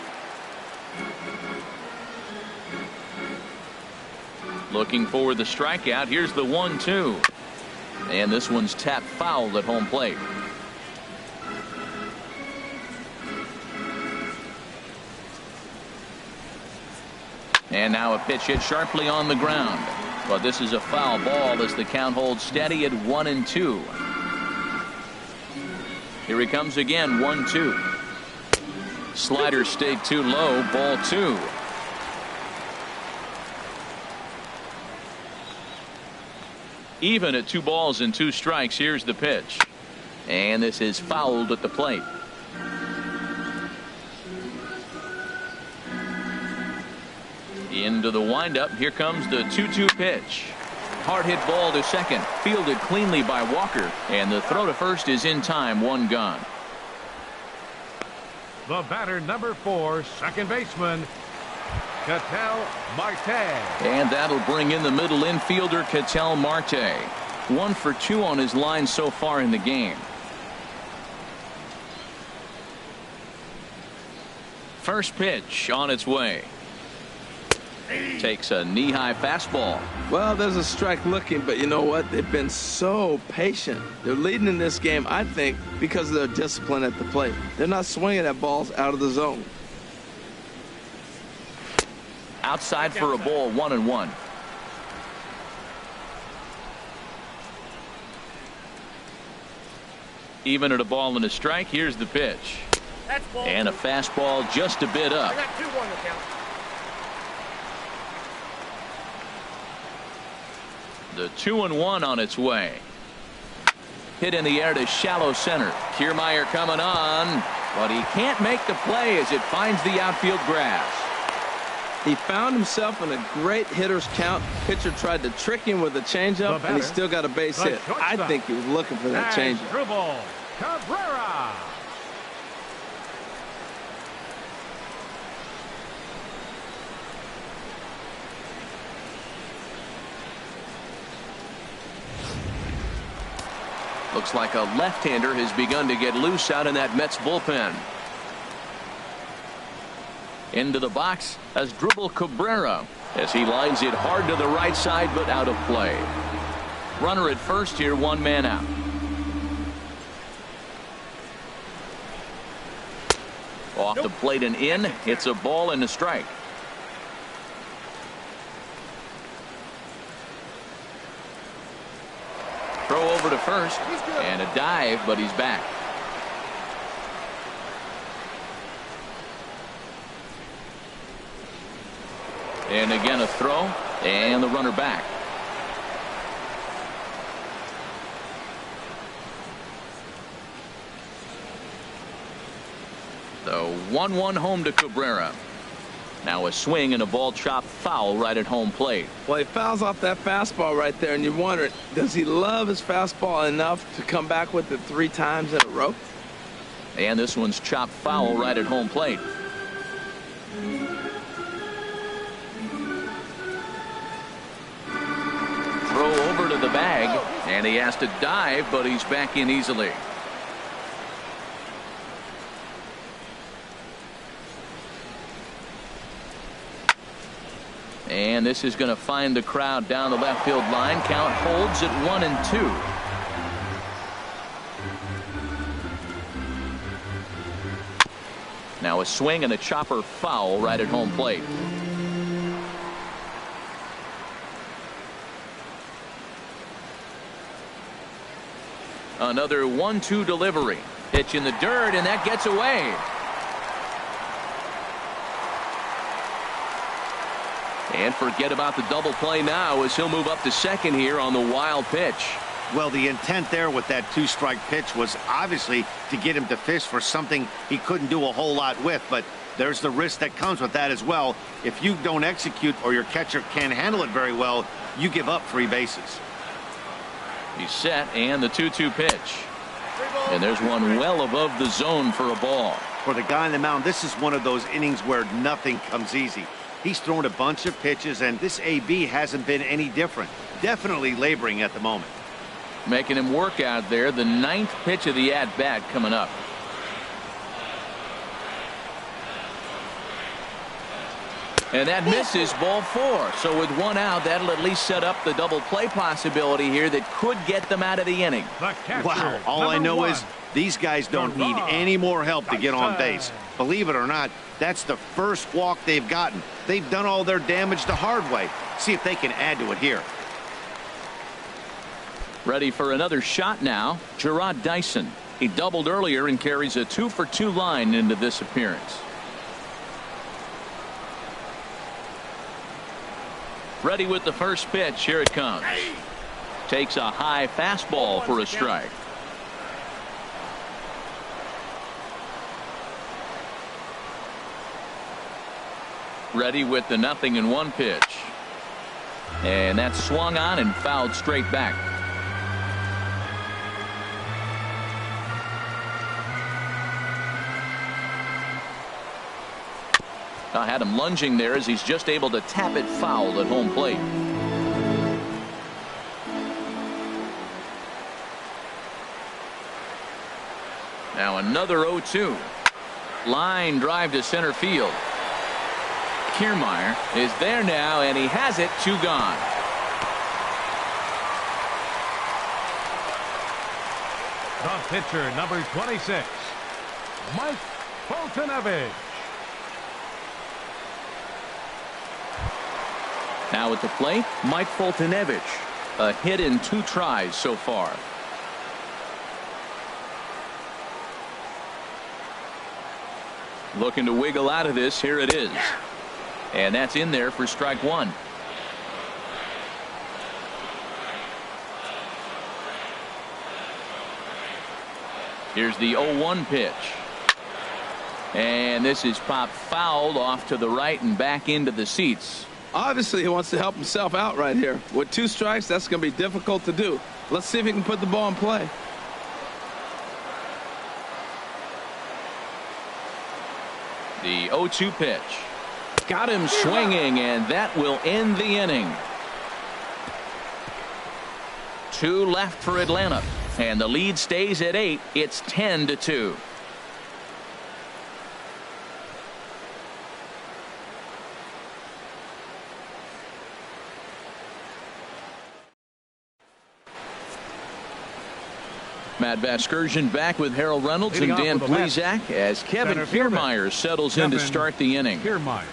[SPEAKER 1] Looking for the strikeout. Here's the 1-2. And this one's tapped foul at home plate. And now a pitch hit sharply on the ground. But this is a foul ball as the count holds steady at 1-2. Here he comes again. 1-2. Slider stayed too low. Ball 2. Even at 2 balls and 2 strikes. Here's the pitch. And this is fouled at the plate. Into the windup. Here comes the 2-2 pitch. Hard hit ball to second. Fielded cleanly by Walker. And the throw to first is in time. 1 gone.
[SPEAKER 3] The batter, number 4, second baseman, Ketel Marte.
[SPEAKER 1] And that'll bring in the middle infielder, Ketel Marte. 1 for 2 on his line so far in the game. First pitch on its way. Takes a knee-high fastball.
[SPEAKER 2] Well, there's a strike looking, but you know what? They've been so patient. They're leading in this game, I think, because of their discipline at the plate. They're not swinging at balls out of the zone.
[SPEAKER 1] Outside for a ball. 1-1. Even at a ball and a strike. Here's the pitch. And a fastball just a bit up. The 2-1 on its way. Hit in the air to shallow center. Kiermaier coming on, but he can't make the play as it finds the outfield grass.
[SPEAKER 2] He found himself in a great hitter's count. Pitcher tried to trick him with a changeup, and he still got a base hit. I think he was looking for that changeup.
[SPEAKER 3] Cabrera.
[SPEAKER 1] Looks like a left-hander has begun to get loose out in that Mets bullpen. Into the box as Dribble Cabrera as he lines it hard to the right side, but out of play. Runner at first here, 1 man out. Off the plate and in. It's a ball and a strike. Throw over to first and a dive, but he's back. And again a throw and the runner back. The 1-1 home to Cabrera. Now a swing and a ball chopped foul right at home plate.
[SPEAKER 2] Well, he fouls off that fastball right there, and you're wondering, does he love his fastball enough to come back with it 3 times in a row?
[SPEAKER 1] And this one's chopped foul right at home plate. Throw over to the bag, and he has to dive, but he's back in easily. And this is going to find the crowd down the left field line. Count holds at 1-2. Now a swing and a chopper foul right at home plate. Another 1-2 delivery. Pitch in the dirt, and that gets away. And forget about the double play now as he'll move up to second here on the wild pitch.
[SPEAKER 4] Well, the intent there with that 2-strike pitch was obviously to get him to fish for something he couldn't do a whole lot with, but there's the risk that comes with that as well. If you don't execute or your catcher can't handle it very well, you give up 3 bases.
[SPEAKER 1] He's set, and the 2-2 pitch. And there's one well above the zone for a ball.
[SPEAKER 4] For the guy on the mound, this is one of those innings where nothing comes easy. He's thrown a bunch of pitches, and this AB hasn't been any different. Definitely laboring at the moment.
[SPEAKER 1] Making him work out there. The 9th pitch of the at-bat coming up. And that misses, ball 4. So with 1 out, that'll at least set up the double play possibility here that could get them out of the inning.
[SPEAKER 4] Wow, all I know is these guys don't need any more help to get on base. Believe it or not, that's the first walk they've gotten. They've done all their damage the hard way. See if they can add to it here.
[SPEAKER 1] Ready for another shot now, Gerard Dyson. He doubled earlier and carries a 2-for-2 line into this appearance. Ready with the first pitch. Here it comes. Takes a high fastball for a strike. Ready with the 0-1 pitch. And that's swung on and fouled straight back. I had him lunging there as he's just able to tap it foul at home plate. Now another 0-2. Line drive to center field. Kiermaier is there now, and he has it. 2 gone.
[SPEAKER 3] The pitcher, number 26, Mike Foltynewicz.
[SPEAKER 1] Now at the plate, Mike Foltynewicz. A hit in 2 tries so far. Looking to wiggle out of this. Here it is. And that's in there for strike 1. Here's the 0-1 pitch. And this is popped fouled off to the right and back into the seats.
[SPEAKER 2] Obviously, he wants to help himself out right here. With 2 strikes, that's going to be difficult to do. Let's see if he can put the ball in play.
[SPEAKER 1] The 0-2 pitch. Got him swinging, and that will end the inning. 2 left for Atlanta, and the lead stays at 8. It's 10-2. Matt Vasgersian back with Harold Reynolds
[SPEAKER 3] Leading
[SPEAKER 1] and Dan
[SPEAKER 3] off for the Mets,
[SPEAKER 1] Plezak as Kevin
[SPEAKER 3] center fielder,
[SPEAKER 1] Kiermaier settles in to
[SPEAKER 3] Kevin
[SPEAKER 1] start the inning.
[SPEAKER 3] Kiermaier.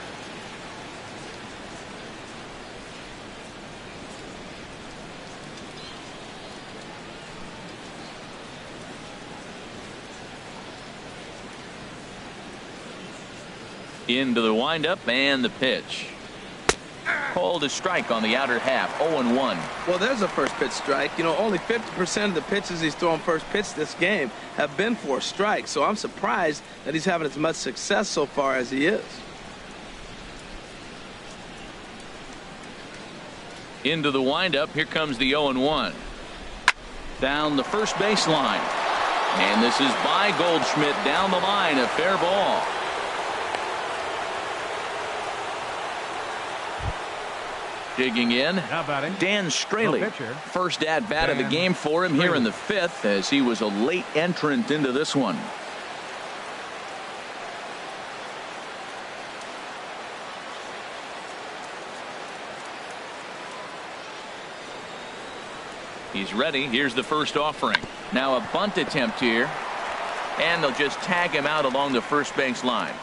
[SPEAKER 1] Into the windup and the pitch. Called a strike on the outer half. 0-1.
[SPEAKER 2] Well, there's a first pitch strike. You know, only 50% of the pitches he's throwing first pitch this game have been for a strike. So I'm surprised that he's having as much success so far as he is.
[SPEAKER 1] Into the windup. Here comes the 0-1. Down the first baseline. And this is by Goldschmidt down the line. A fair ball. Digging in, Dan Straley. First at bat of the game for him here in the 5th, as he was a late entrant into this one. He's ready. Here's the first offering. Now a bunt attempt here, and they'll just tag him out along the first base line.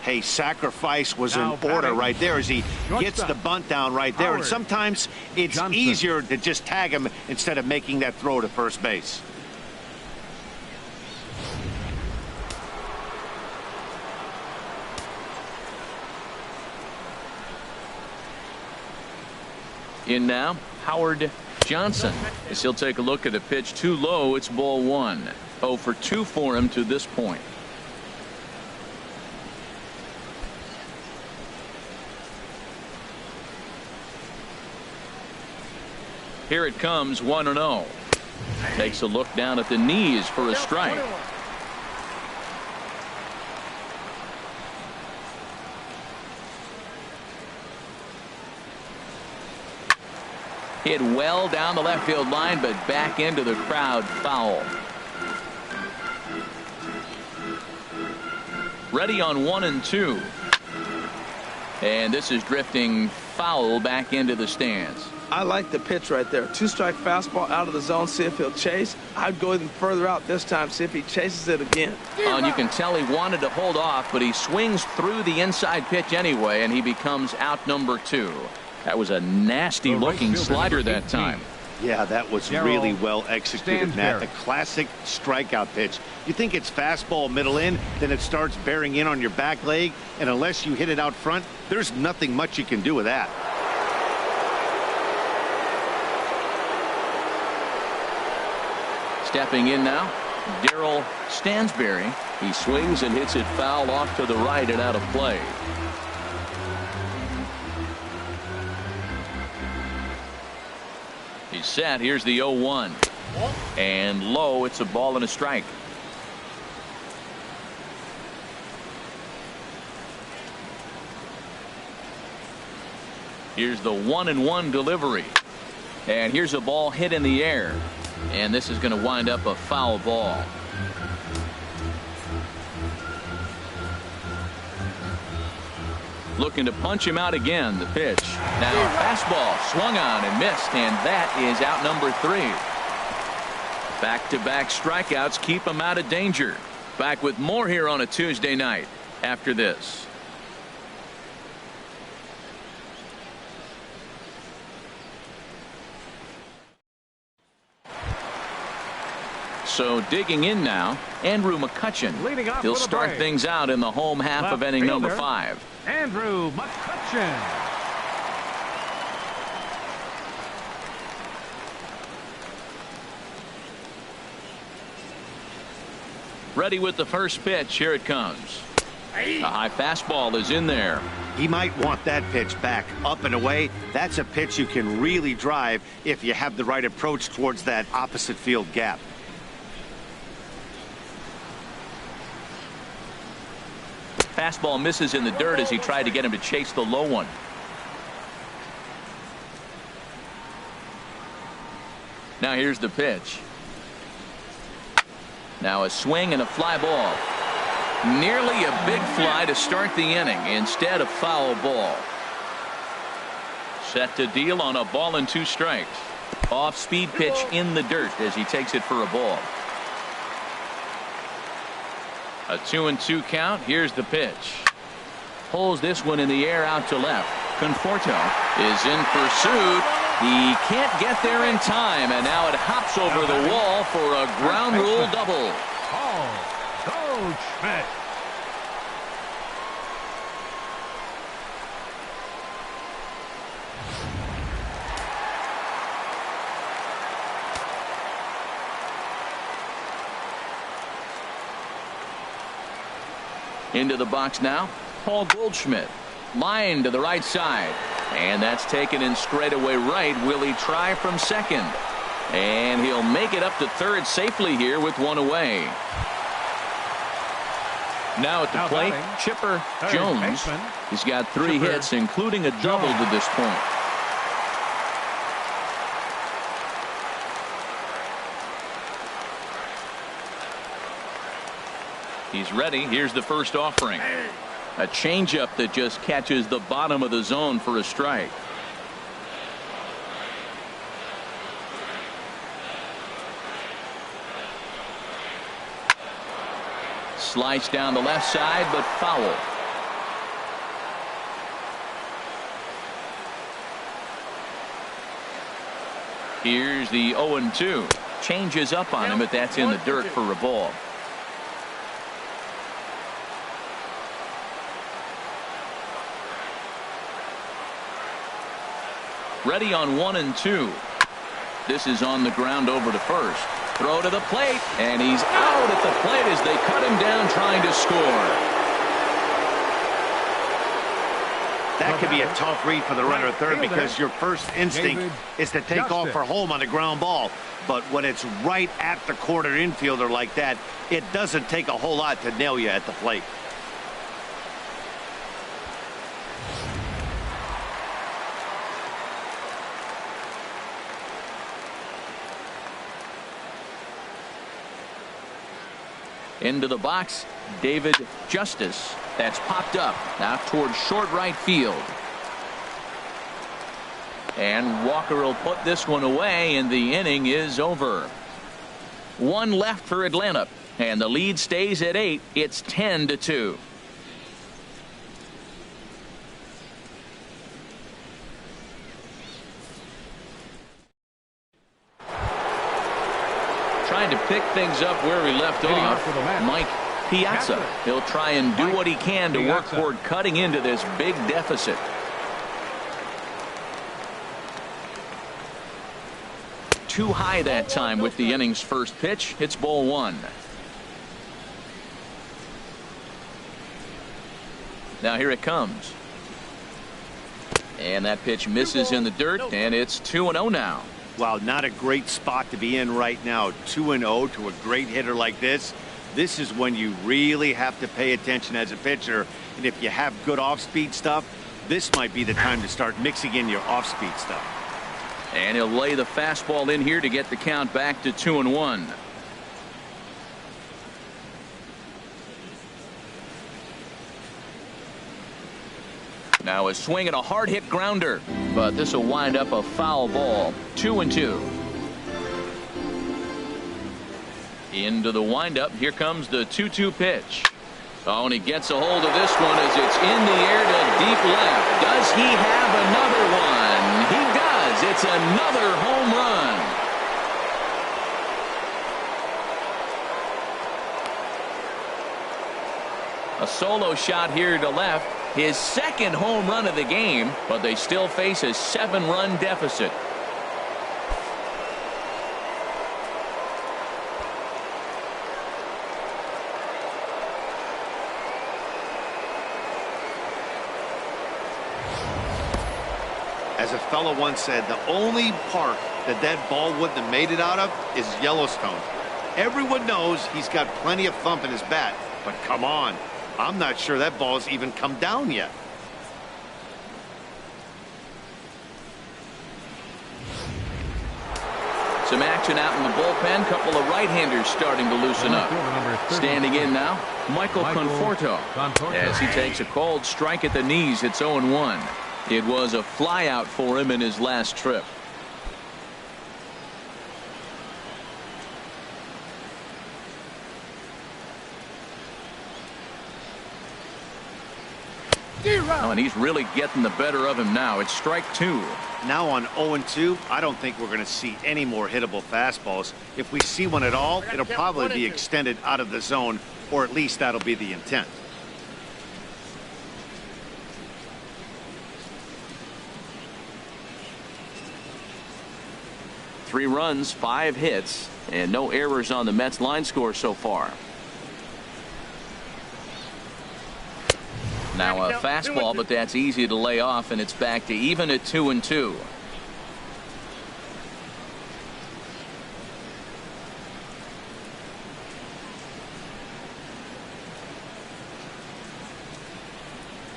[SPEAKER 4] Hey, sacrifice was in order right there as he gets the bunt down right there. And sometimes it's easier to just tag him instead of making that throw to first base.
[SPEAKER 1] In now, Howard Johnson, as he'll take a look at a pitch too low. It's ball 1. 0 for 2 for him to this point. Here it comes, 1-0. Takes a look down at the knees for a strike. Hit well down the left field line, but back into the crowd, foul. Ready on 1 and 2. And this is drifting foul back into the stands.
[SPEAKER 2] I like the pitch right there. 2-strike fastball out of the zone. See if he'll chase. I'd go even further out this time. See if he chases it again.
[SPEAKER 1] And you can tell he wanted to hold off, but he swings through the inside pitch anyway, and he becomes out number 2. That was a nasty looking slider that time.
[SPEAKER 4] Yeah, that was really well executed, Matt. The classic strikeout pitch. You think it's fastball middle in, then it starts bearing in on your back leg, and unless you hit it out front, there's nothing much you can do with that.
[SPEAKER 1] Stepping in now, Darryl Stansberry. He swings and hits it foul off to the right and out of play. He's set. Here's the 0-1. And low. It's a ball and a strike. Here's the 1-1 delivery. And here's a ball hit in the air. And this is going to wind up a foul ball. Looking to punch him out again. The pitch. Now fastball swung on and missed, and that is out number 3. Back-to-back strikeouts keep him out of danger. Back with more here on a Tuesday night after this. So digging in now, Andrew McCutchen. He'll start things out in the home half of inning number 5.
[SPEAKER 3] Andrew McCutchen.
[SPEAKER 1] Ready with the first pitch. Here it comes. A high fastball is in there.
[SPEAKER 4] He might want that pitch back up and away. That's a pitch you can really drive if you have the right approach towards that opposite field gap.
[SPEAKER 1] Fastball misses in the dirt as he tried to get him to chase the low one. Now here's the pitch. Now a swing and a fly ball. Nearly a big fly to start the inning. Instead, a foul ball. Set to deal on a ball and 2 strikes. Off-speed pitch in the dirt as he takes it for a ball. A 2-2 count. Here's the pitch. Pulls this one in the air out to left. Conforto is in pursuit. He can't get there in time, and now it hops over the wall for a ground rule double.
[SPEAKER 3] Paul Goldschmidt.
[SPEAKER 1] Into the box now, Paul Goldschmidt. Line to the right side. And that's taken in straightaway right. Will he try from second? And he'll make it up to third safely here with one away. Now at the plate, Chipper Jones. He's got 3 hits, including a double to this point. He's ready. Here's the first offering. A changeup that just catches the bottom of the zone for a strike. Slice down the left side, but foul. Here's the 0-2. Changes up on him, but that's in the dirt for a ball. Ready on 1-2. This is on the ground over to first. Throw to the plate, and he's out at the plate as they cut him down trying to score.
[SPEAKER 4] That could be a tough read for the runner at third, because your first instinct is to take off for home on a ground ball. But when it's right at the corner infielder like that, it doesn't take a whole lot to nail you at the plate.
[SPEAKER 1] Into the box, David Justice. That's popped up out towards short right field. And Walker will put this one away, and the inning is over. 1 left for Atlanta, and the lead stays at 8. It's 10-2. Trying to pick things up where he left off, Mike Piazza. He'll try and do what he can to work toward cutting into this big deficit. Too high that time with the inning's first pitch. It's ball 1. Now here it comes. And that pitch misses in the dirt, and it's 2-0 now.
[SPEAKER 4] Wow, not a great spot to be in right now. 2-0 to a great hitter like this. This is when you really have to pay attention as a pitcher. And if you have good off-speed stuff, this might be the time to start mixing in your off-speed stuff.
[SPEAKER 1] And he'll lay the fastball in here to get the count back to 2-1. Now a swing and a hard hit grounder, but this will wind up a foul ball. 2-2. Into the windup. Here comes the 2-2 pitch. Oh, and he gets a hold of this one as it's in the air to deep left. Does he have another one? He does. It's another home run. A solo shot here to left. His second home run of the game, but they still face a 7-run deficit.
[SPEAKER 4] As a fellow once said, the only park that ball wouldn't have made it out of is Yellowstone. Everyone knows he's got plenty of thump in his bat, but come on. I'm not sure that ball's even come down yet.
[SPEAKER 1] Some action out in the bullpen. Couple of right-handers starting to loosen up. Standing in now, Michael Conforto. As he takes a called strike at the knees, it's 0-1. It was a flyout for him in his last trip. Oh, and he's really getting the better of him now. It's strike 2.
[SPEAKER 4] Now on 0-2, I don't think we're going to see any more hittable fastballs. If we see one at all, it'll probably be extended out of the zone, or at least that'll be the intent.
[SPEAKER 1] Three runs, 5 hits, and no errors on the Mets line score so far. Now a fastball, but that's easy to lay off, and it's back to even at 2-2.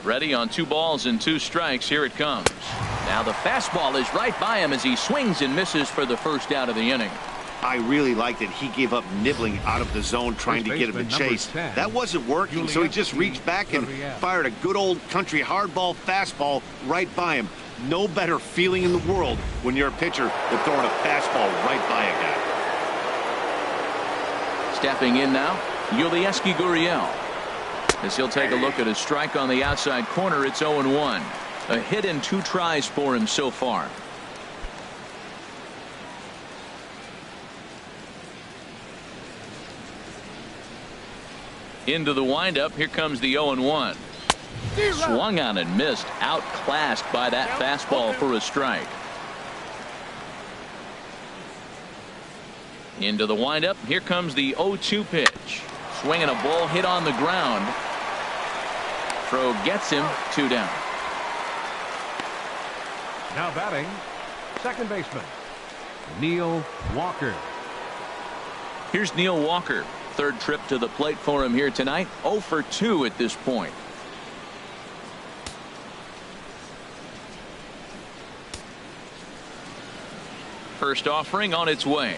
[SPEAKER 1] Ready on 2 balls and 2 strikes. Here it comes. Now the fastball is right by him as he swings and misses for the first out of the inning.
[SPEAKER 4] I really liked it. He gave up nibbling out of the zone trying to get him to chase. That wasn't working, so he just reached back and fired a good old country hardball fastball right by him. No better feeling in the world when you're a pitcher than throwing a fastball right by a guy.
[SPEAKER 1] Stepping in now, Gurriel. As he'll take a look at a strike on the outside corner. It's 0-1. A hit and 2 tries for him so far. Into the windup. Here comes the 0-1. Swung on and missed. Outclassed by that fastball for a strike. Into the windup. Here comes the 0-2 pitch. Swinging a ball hit on the ground. Throw gets him. 2 down.
[SPEAKER 3] Now batting, second baseman, Neil Walker.
[SPEAKER 1] Here's Neil Walker. Third trip to the plate for him here tonight. 0 for 2 at this point. First offering on its way.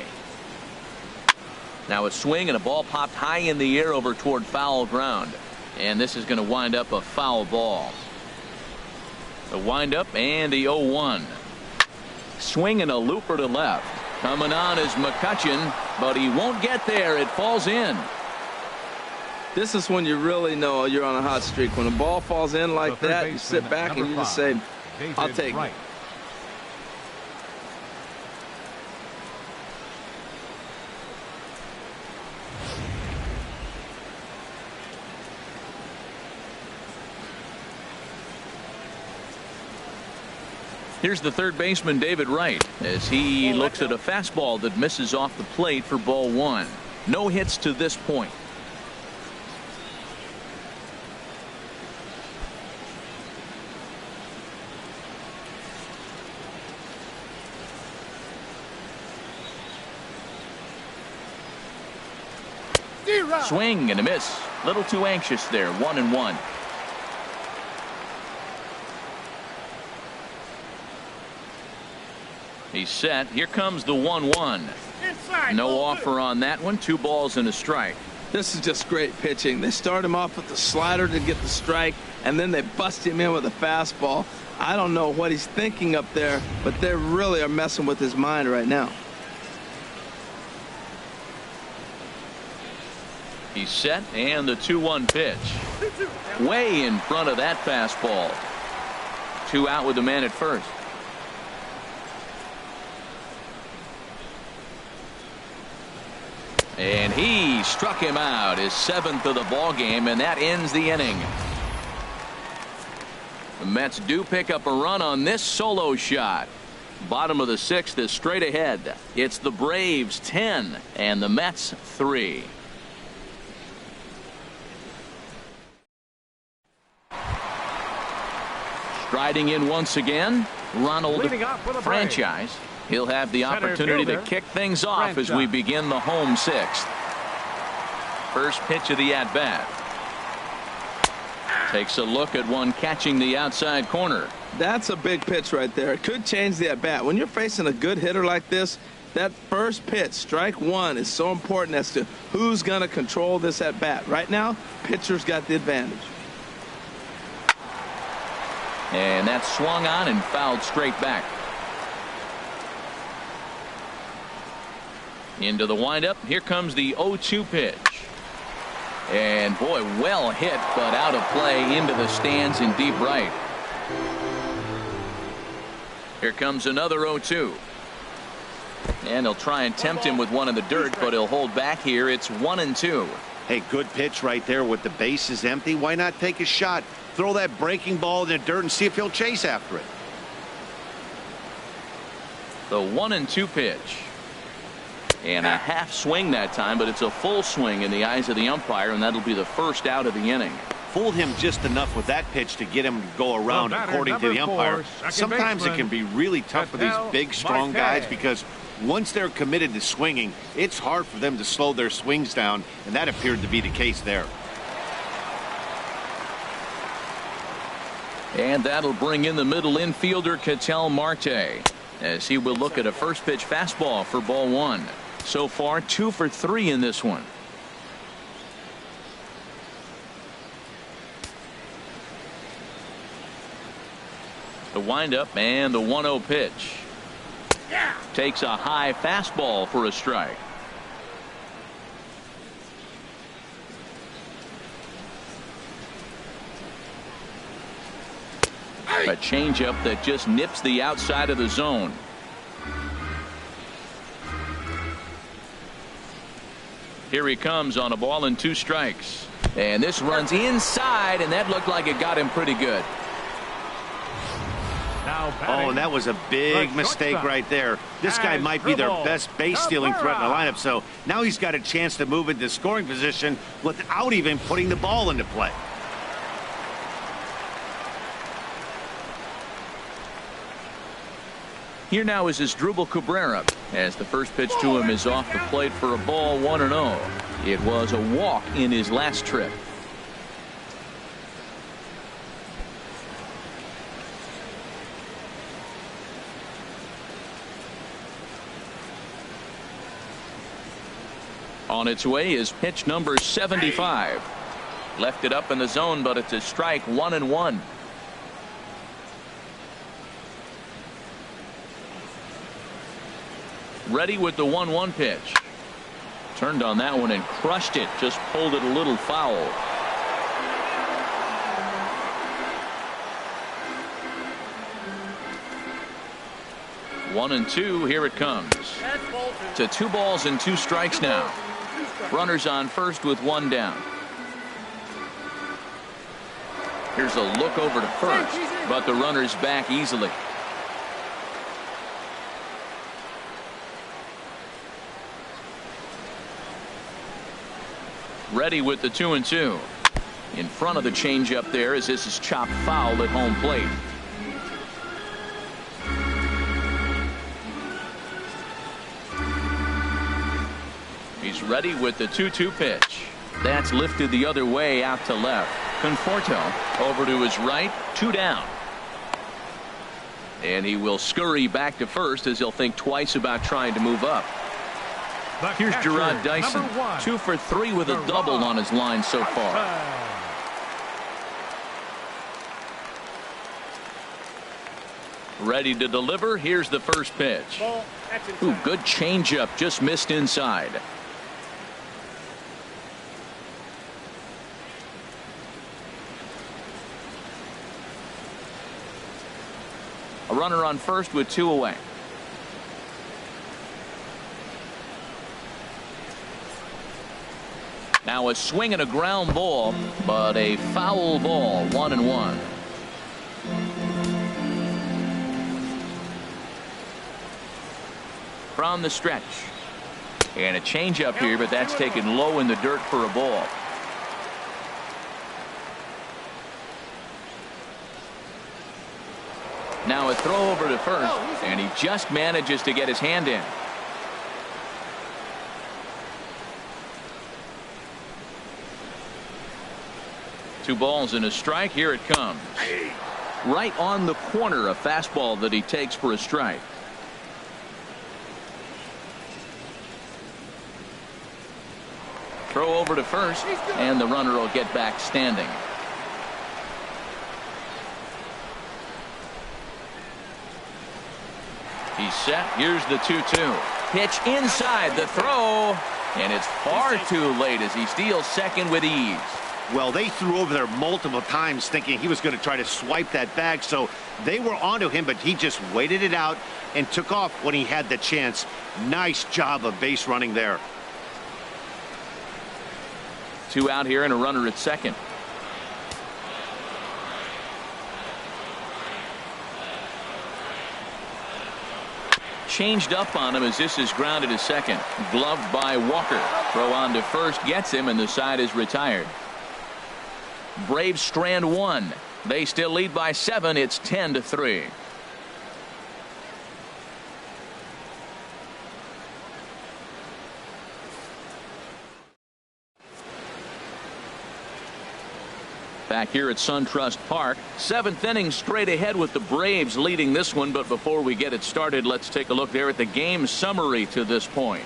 [SPEAKER 1] Now a swing and a ball popped high in the air over toward foul ground. And this is going to wind up a foul ball. The windup and the 0-1. Swing and a looper to left. Coming on is McCutchen, but he won't get there. It falls in.
[SPEAKER 2] This is when you really know you're on a hot streak. When a ball falls in like that, you sit back and you just say, I'll take it.
[SPEAKER 1] Here's the third baseman, David Wright, as he looks at a fastball that misses off the plate for ball 1. No hits to this point. Swing and a miss. Little too anxious there. 1-1. He's set. Here comes the 1-1. No offer on that one. 2 balls and a strike.
[SPEAKER 2] This is just great pitching. They start him off with the slider to get the strike, and then they bust him in with a fastball. I don't know what he's thinking up there, but they really are messing with his mind right now.
[SPEAKER 1] He's set, and the 2-1 pitch. Way in front of that fastball. 2 out with the man at first. And he struck him out, his 7th of the ball game, and that ends the inning. The Mets do pick up a run on this solo shot. Bottom of the 6th is straight ahead. It's the Braves 10 and the Mets 3. Striding in once again, Ronald Franchise. He'll have the opportunity to kick things off as we begin the home 6th. First pitch of the at-bat. Takes a look at one catching the outside corner.
[SPEAKER 2] That's a big pitch right there. It could change the at-bat. When you're facing a good hitter like this, that first pitch, strike 1, is so important as to who's going to control this at-bat. Right now, pitcher's got the advantage.
[SPEAKER 1] And that's swung on and fouled straight back. Into the windup. Here comes the 0-2 pitch. And boy, well hit, but out of play into the stands in deep right. Here comes another 0-2. And he'll try and tempt him with one in the dirt, but he'll hold back here. It's 1-2.
[SPEAKER 4] Hey, good pitch right there with the bases empty. Why not take a shot? Throw that breaking ball in the dirt and see if he'll chase after it.
[SPEAKER 1] The 1-2 pitch. And a half swing that time, but it's a full swing in the eyes of the umpire, and that'll be the first out of the inning.
[SPEAKER 4] Fooled him just enough with that pitch to get him to go around, according to the umpire. Sometimes it can be really tough for these big, strong guys because once they're committed to swinging, it's hard for them to slow their swings down, and that appeared to be the case there.
[SPEAKER 1] And that'll bring in the middle infielder, Ketel Marte, as he will look at a first pitch fastball for ball 1. So far, 2 for 3 in this one. The windup and the 1-0 pitch. Takes a high fastball for a strike. A changeup that just nips the outside of the zone. Here he comes on a ball and 2 strikes. And this runs inside, and that looked like it got him pretty good.
[SPEAKER 4] Oh, and that was a big mistake right there. This guy might be their best base stealing threat in the lineup, so now he's got a chance to move into scoring position without even putting the ball into play.
[SPEAKER 1] Here now is Asdrubal Cabrera, as the first pitch to him is off the plate for a ball, 1-0. It was a walk in his last trip. On its way is pitch number 75. Left it up in the zone, but it's a strike, 1-1. Ready with the 1-1 pitch. Turned on that one and crushed it. Just pulled it a little foul. One and 2. Here it comes. To 2 balls and 2 strikes now. Runners on first with 1 down. Here's a look over to first, but the runner's back easily. Ready with the 2-2. In front of the changeup there as this is chopped foul at home plate. He's ready with the 2-2 pitch. That's lifted the other way out to left. Conforto over to his right, 2 down. And he will scurry back to first as he'll think twice about trying to move up. Here's Gerard Dyson, 2 for 3 with a double on his line so far. Ready to deliver. Here's the first pitch. Ooh, good changeup, just missed inside. A runner on first with 2 away. Now a swing and a ground ball, but a foul ball, 1-1. From the stretch. And a changeup here, but that's taken low in the dirt for a ball. Now a throw over to first, and he just manages to get his hand in. Two balls and a strike. Here it comes. Right on the corner, a fastball that he takes for a strike. Throw over to first, and the runner will get back standing. He's set. Here's the 2-2. Pitch inside. The throw. And it's far too late as he steals second with ease.
[SPEAKER 4] Well, they threw over there multiple times thinking he was going to try to swipe that bag, so they were onto him, but he just waited it out and took off when he had the chance. Nice job of base running there.
[SPEAKER 1] 2 out here and a runner at second. Changed up on him as this is grounded to second. Gloved by Walker. Throw on to first gets him, and the side is retired. Braves strand 1. They still lead by 7. It's 10-3. Back here at SunTrust Park, 7th inning straight ahead with the Braves leading this one. But before we get it started, let's take a look there at the game summary to this point.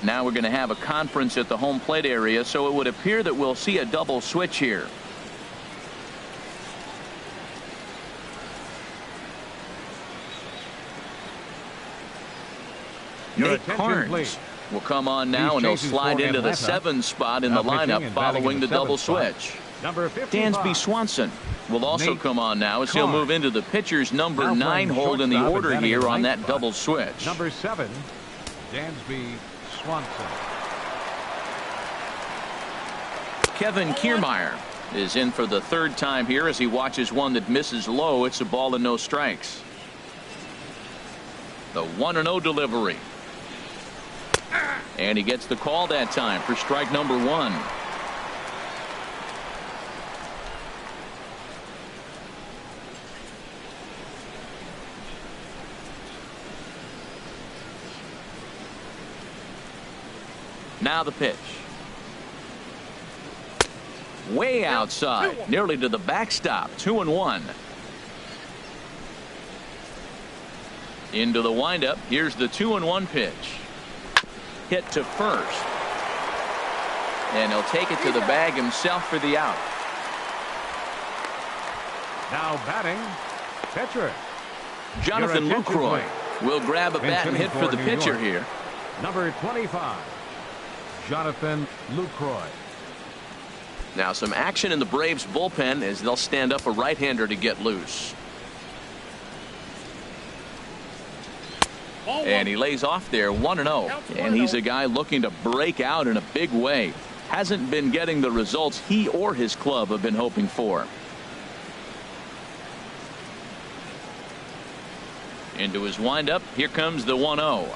[SPEAKER 1] Now we're going to have a conference at the home plate area, so it would appear that we'll see a double switch here. Nate Carnes will come on now, and he'll slide into the 7 spot in the lineup following the double switch. Dansby Swanson will also come on now as he'll move into the pitcher's number 9 hold in the order here on that double switch.
[SPEAKER 3] Number 7, Dansby Swanson.
[SPEAKER 1] Kevin Kiermaier is in for the 3rd time here as he watches one that misses low. It's a ball and no strikes. The 1-0 delivery. And he gets the call that time for strike number 1. Now the pitch. Way outside, nearly to the backstop. 2-1. Into the windup. Here's the 2-1 pitch. Hit to first. And he'll take it to the bag himself for the out.
[SPEAKER 3] Now batting, pitcher.
[SPEAKER 1] Jonathan Lucroy will grab a bat and hit for the pitcher here.
[SPEAKER 3] Number 25, Jonathan Lucroy.
[SPEAKER 1] Now some action in the Braves bullpen as they'll stand up a right-hander to get loose. And he lays off there 1-0. And he's a guy looking to break out in a big way. Hasn't been getting the results he or his club have been hoping for. Into his windup. Here comes the 1-0.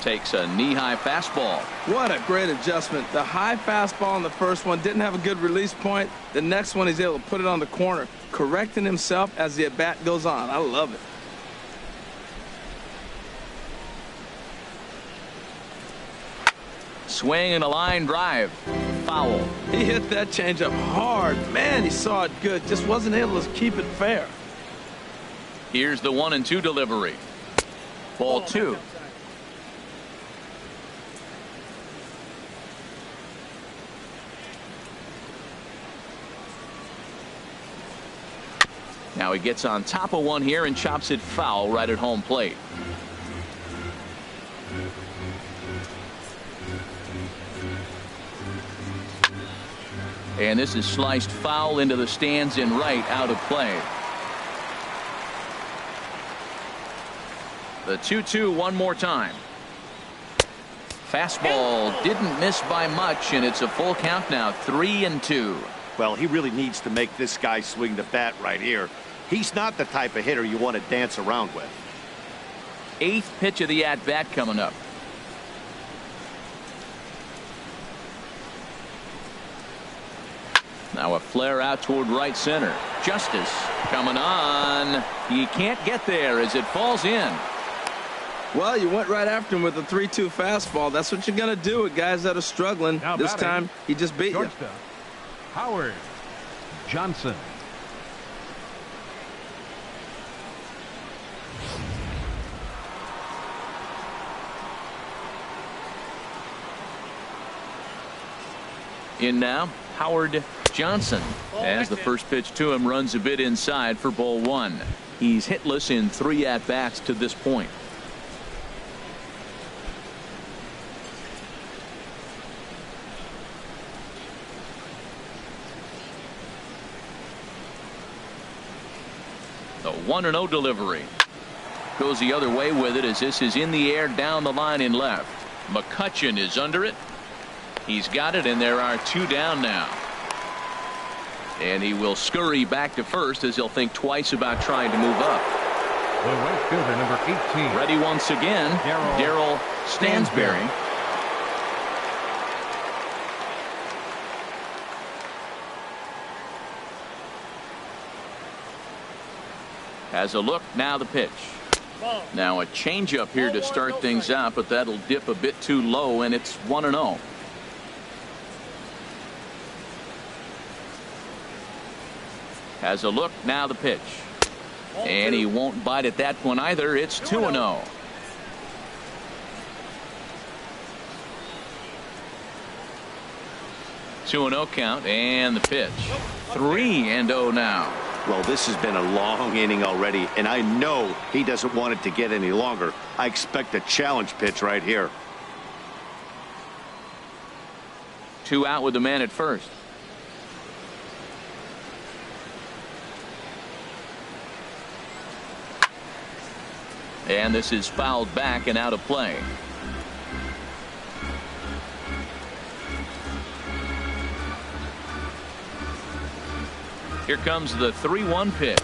[SPEAKER 1] Takes a knee-high fastball.
[SPEAKER 2] What a great adjustment. The high fastball in the first one didn't have a good release point. The next one he's able to put it on the corner, correcting himself as the at-bat goes on. I love it.
[SPEAKER 1] Swing and a line drive. Foul.
[SPEAKER 2] He hit that changeup hard. Man, he saw it good. Just wasn't able to keep it fair.
[SPEAKER 1] Here's the 1-2 delivery. Ball 2. Now he gets on top of one here and chops it foul right at home plate. And this is sliced foul into the stands in right, out of play. The 2-2 one more time. Fastball didn't miss by much, and it's a full count now, 3-2.
[SPEAKER 4] Well, he really needs to make this guy swing the bat right here. He's not the type of hitter you want to dance around with.
[SPEAKER 1] 8th pitch of the at-bat coming up. Now a flare out toward right center. Justice coming on. He can't get there as it falls in.
[SPEAKER 2] Well, you went right after him with a 3-2 fastball. That's what you're going to do with guys that are struggling.
[SPEAKER 3] Now
[SPEAKER 2] this
[SPEAKER 3] batting,
[SPEAKER 2] time, he just beat you.
[SPEAKER 3] Howard Johnson.
[SPEAKER 1] In now, Howard Johnson, as the first pitch to him runs a bit inside for ball 1. He's hitless in 3 at-bats to this point. The 1-0 delivery. Goes the other way with it as this is in the air down the line in left. McCutchen is under it. He's got it, and there are 2 down now. And he will scurry back to first as he'll think twice about trying to move up.
[SPEAKER 3] The right fielder, number 18.
[SPEAKER 1] Ready once again, Darryl Stansberry. Has a look, now the pitch. Now a changeup here to start things out, but that'll dip a bit too low, and it's 1-0. Has a look, now the pitch. And he won't bite at that one either. It's 2-0. Count, and the pitch. 3-0 now.
[SPEAKER 4] Well, this has been a long inning already, and I know he doesn't want it to get any longer. I expect a challenge pitch right here.
[SPEAKER 1] 2 out with the man at first. And this is fouled back and out of play. Here comes the 3-1 pitch.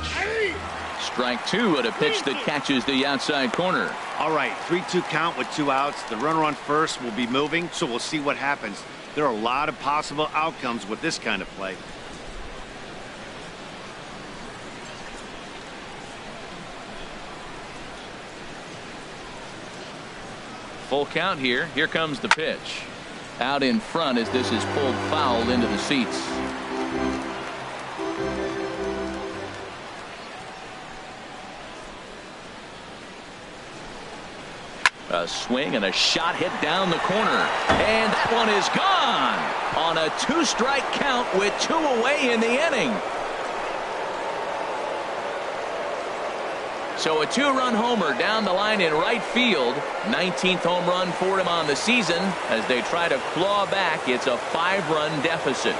[SPEAKER 1] Strike 2 at a pitch that catches the outside corner.
[SPEAKER 4] All right, 3-2 count with 2 outs. The runner on first will be moving, so we'll see what happens. There are a lot of possible outcomes with this kind of play.
[SPEAKER 1] Full count here. Here comes the pitch. Out in front as this is pulled foul into the seats. A swing and a shot hit down the corner. And that one is gone on a 2-strike count with 2 away in the inning. So a 2-run homer down the line in right field. 19th home run for him on the season as they try to claw back. It's a 5-run deficit.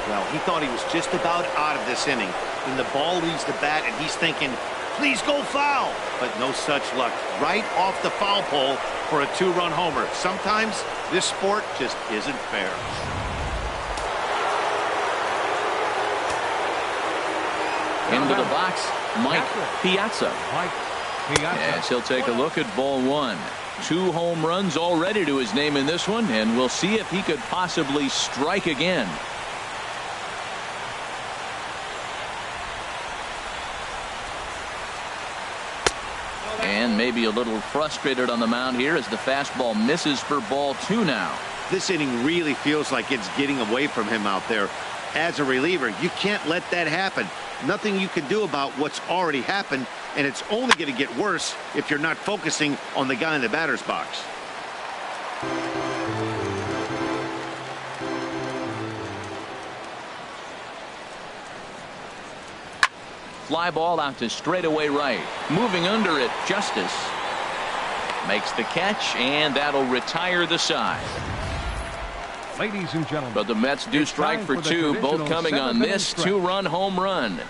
[SPEAKER 4] Well, he thought he was just about out of this inning. Then the ball leaves the bat, and he's thinking, please go foul. But no such luck. Right off the foul pole for a 2-run homer. Sometimes this sport just isn't fair.
[SPEAKER 1] Into the box, Mike Piazza.
[SPEAKER 3] Piazza.
[SPEAKER 1] Yes, he'll take a look at ball 1. 2 home runs already to his name in this one, and we'll see if he could possibly strike again. And maybe a little frustrated on the mound here as the fastball misses for ball 2 now.
[SPEAKER 4] This inning really feels like it's getting away from him out there. As a reliever, you can't let that happen. Nothing you can do about what's already happened, and it's only going to get worse if you're not focusing on the guy in the batter's box.
[SPEAKER 1] Fly ball out to straightaway right. Moving under it, Justice makes the catch, and that'll retire the side.
[SPEAKER 3] Ladies and gentlemen,
[SPEAKER 1] But the Mets do strike for 2, both coming on this 2-run home run.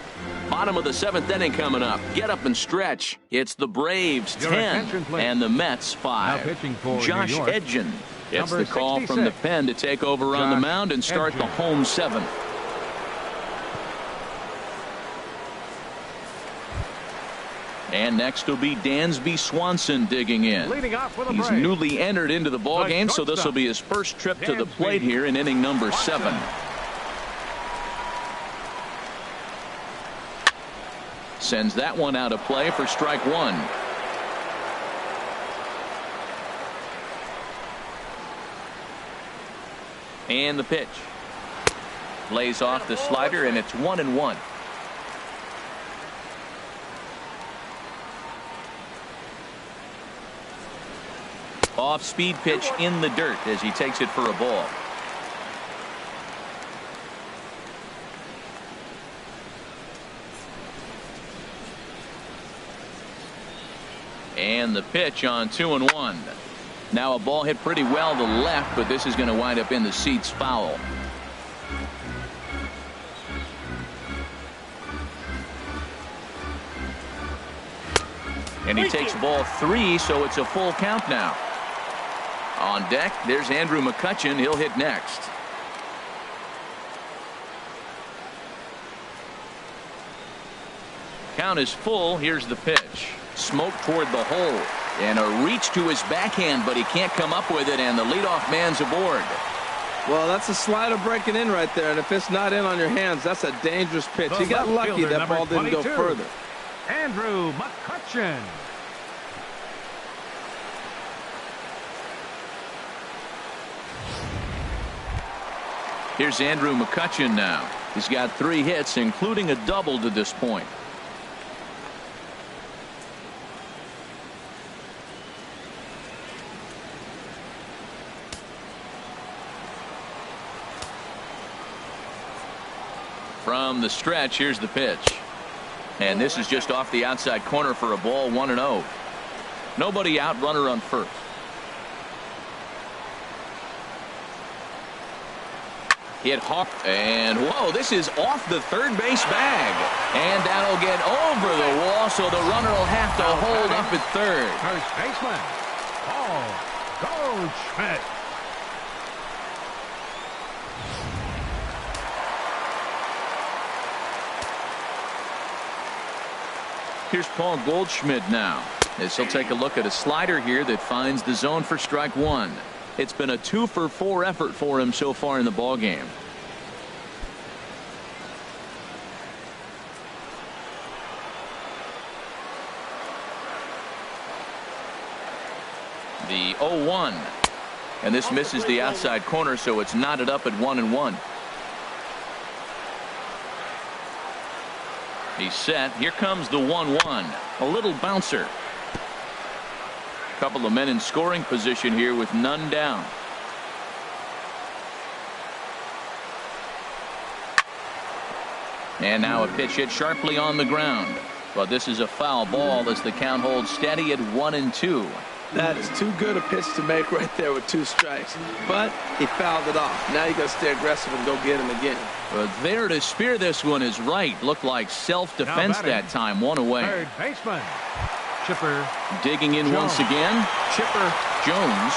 [SPEAKER 1] Bottom of the 7th inning coming up. Get up and stretch. It's the Braves 10 and the Mets 5. Josh Edgen gets the call from the pen to take over on the mound and start the home 7th. And next will be Dansby Swanson digging in. He's newly entered into the ballgame, so this will be his first trip to the plate here in inning number 7. Sends that one out of play for strike 1. And the pitch. Lays off the slider, and it's 1-1. Off-speed pitch in the dirt as he takes it for a ball. And the pitch on 2-1. Now a ball hit pretty well to left, but this is going to wind up in the seats foul. And he takes ball 3, so it's a full count now. On deck, there's Andrew McCutchen. He'll hit next. Count is full. Here's the pitch. Smoke toward the hole. And a reach to his backhand, but he can't come up with it, and the leadoff man's aboard.
[SPEAKER 2] Well, that's a slider breaking in right there, and if it's not in on your hands, that's a dangerous pitch. He got lucky that ball didn't go further.
[SPEAKER 3] Andrew McCutchen.
[SPEAKER 1] Here's Andrew McCutchen now. He's got 3 hits, including a double to this point. From the stretch, here's the pitch. And this is just off the outside corner for a ball, 1-0. Nobody out, runner on first. Hit hard, and whoa, this is off the third base bag. And that'll get over the wall, so the runner will have to hold up at third.
[SPEAKER 3] First baseman, Paul Goldschmidt.
[SPEAKER 1] Here's Paul Goldschmidt now, as he'll take a look at a slider here that finds the zone for strike 1. It's been a 2-for-4 effort for him so far in the ball game. The 0-1, and this misses the outside corner, so it's knotted up at 1-1. He's set. Here comes the 1-1. A little bouncer. Couple of men in scoring position here with none down. And now a pitch hit sharply on the ground. But this is a foul ball as the count holds steady at 1-2.
[SPEAKER 2] That is too good a pitch to make right there with 2 strikes. But he fouled it off. Now you got to stay aggressive and go get him again.
[SPEAKER 1] But there to spear this one is right. Looked like self-defense that time. 1 away.
[SPEAKER 3] Third baseman, Chipper
[SPEAKER 1] Digging in
[SPEAKER 3] Jones.
[SPEAKER 1] once again. Chipper Jones.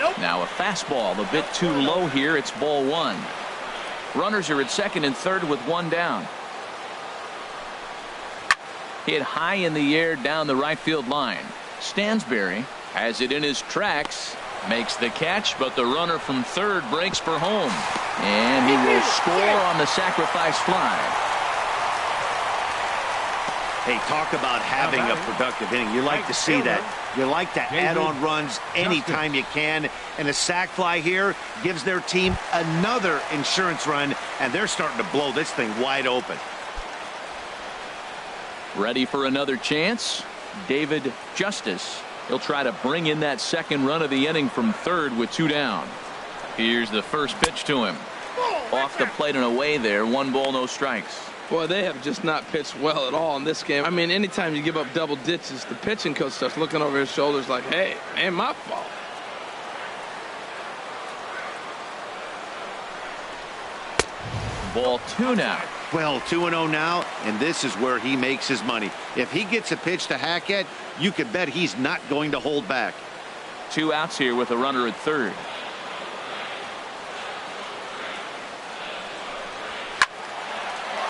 [SPEAKER 2] Nope.
[SPEAKER 1] Now a fastball a bit too low here. It's ball 1. Runners are at second and third with 1 down. Hit high in the air down the right field line. Stansberry has it in his tracks. Makes the catch, but the runner from third breaks for home. And he will score on the sacrifice fly.
[SPEAKER 4] Hey, talk about having a productive inning. You like to see that. You like to add on runs anytime you can. And a sac fly here gives their team another insurance run, and they're starting to blow this thing wide open.
[SPEAKER 1] Ready for another chance? David Justice. He'll try to bring in that second run of the inning from third with 2 down. Here's the first pitch to him. Off the plate and away there. 1 ball, no strikes.
[SPEAKER 2] Boy, they have just not pitched well at all in this game. I mean, anytime you give up double ditches, the pitching coach starts looking over his shoulders like, hey, ain't my fault.
[SPEAKER 1] Ball 2 now.
[SPEAKER 4] Well, 2-0 now, and this is where he makes his money. If he gets a pitch to hack at, you can bet he's not going to hold back.
[SPEAKER 1] 2 outs here with a runner at third.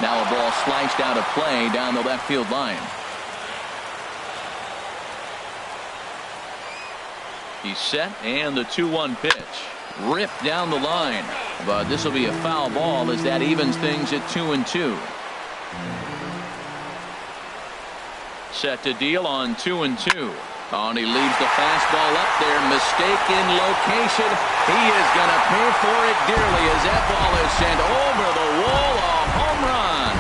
[SPEAKER 1] Now a ball sliced out of play down the left field line. He's set, and the 2-1 pitch. Ripped down the line. But this will be a foul ball as that evens things at 2-2. Set to deal on 2-2. And he leaves the fastball up there. Mistaken location. He is going to pay for it dearly as that ball is sent over the wall. A home run.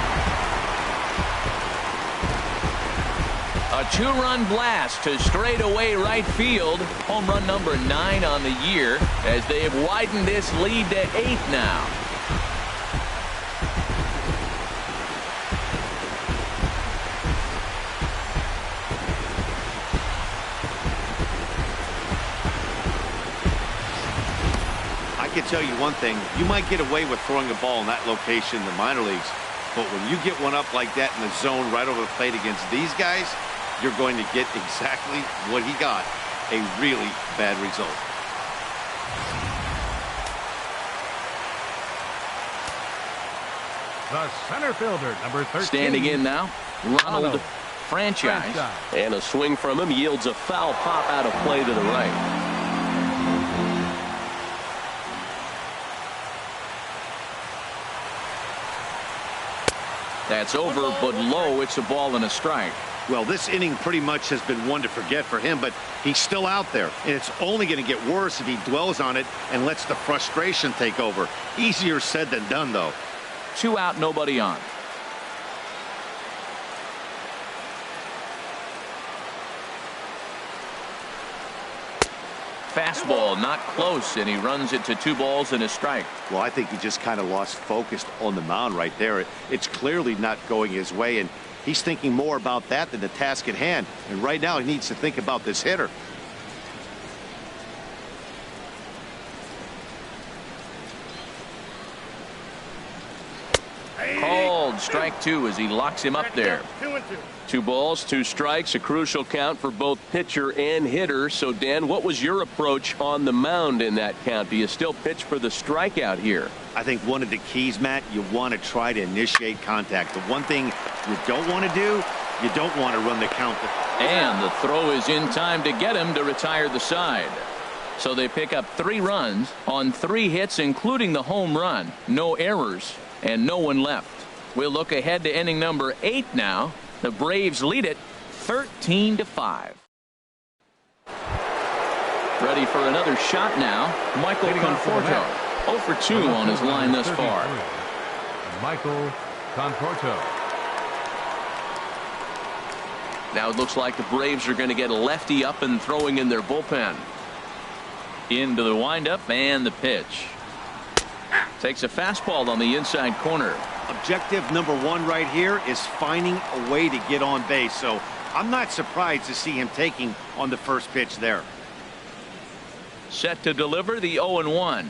[SPEAKER 1] A 2-run blast to straightaway right field. Home run number 9 on the year as they have widened this lead to 8 now.
[SPEAKER 4] can tell you one thing. You might get away with throwing a ball in that location in the minor leagues, but when you get one up like that in the zone right over the plate against these guys, you're going to get exactly what he got, a really bad result.
[SPEAKER 3] The center fielder, number 13.
[SPEAKER 1] Standing in now, Ronald Franchise.
[SPEAKER 5] And a swing from him yields a foul pop out of play to the right.
[SPEAKER 1] That's over, but low. It's a ball and a strike.
[SPEAKER 4] Well, this inning pretty much has been one to forget for him, but he's still out there, and it's only going to get worse if he dwells on it and lets the frustration take over. Easier said than done, though.
[SPEAKER 1] 2 out, nobody on. Fastball not close, and he runs it to 2 balls and a strike.
[SPEAKER 4] Well, I think he just kind of lost focus on the mound right there. It's clearly not going his way, and he's thinking more about that than the task at hand. And right now he needs to think about this hitter.
[SPEAKER 1] Called strike 2 as he locks him up there.
[SPEAKER 5] 2 balls, 2 strikes, a crucial count for both pitcher and hitter. So, Dan, what was your approach on the mound in that count? Do you still pitch for the strikeout here?
[SPEAKER 4] I think one of the keys, Matt, you want to try to initiate contact. The one thing you don't want to do, you don't want to run the count.
[SPEAKER 1] And the throw is in time to get him to retire the side. So they pick up 3 runs on 3 hits, including the home run. No errors and no one left. We'll look ahead to inning number 8 now. The Braves lead it 13-5. Ready for another shot now. Michael Conforto. 0 for 2 on his line thus far.
[SPEAKER 3] Michael Conforto.
[SPEAKER 1] Now it looks like the Braves are going to get a lefty up and throwing in their bullpen. Into the windup and the pitch. Takes a fastball on the inside corner.
[SPEAKER 4] Objective number 1 right here is finding a way to get on base. So I'm not surprised to see him taking on the first pitch there.
[SPEAKER 1] Set to deliver the 0-1.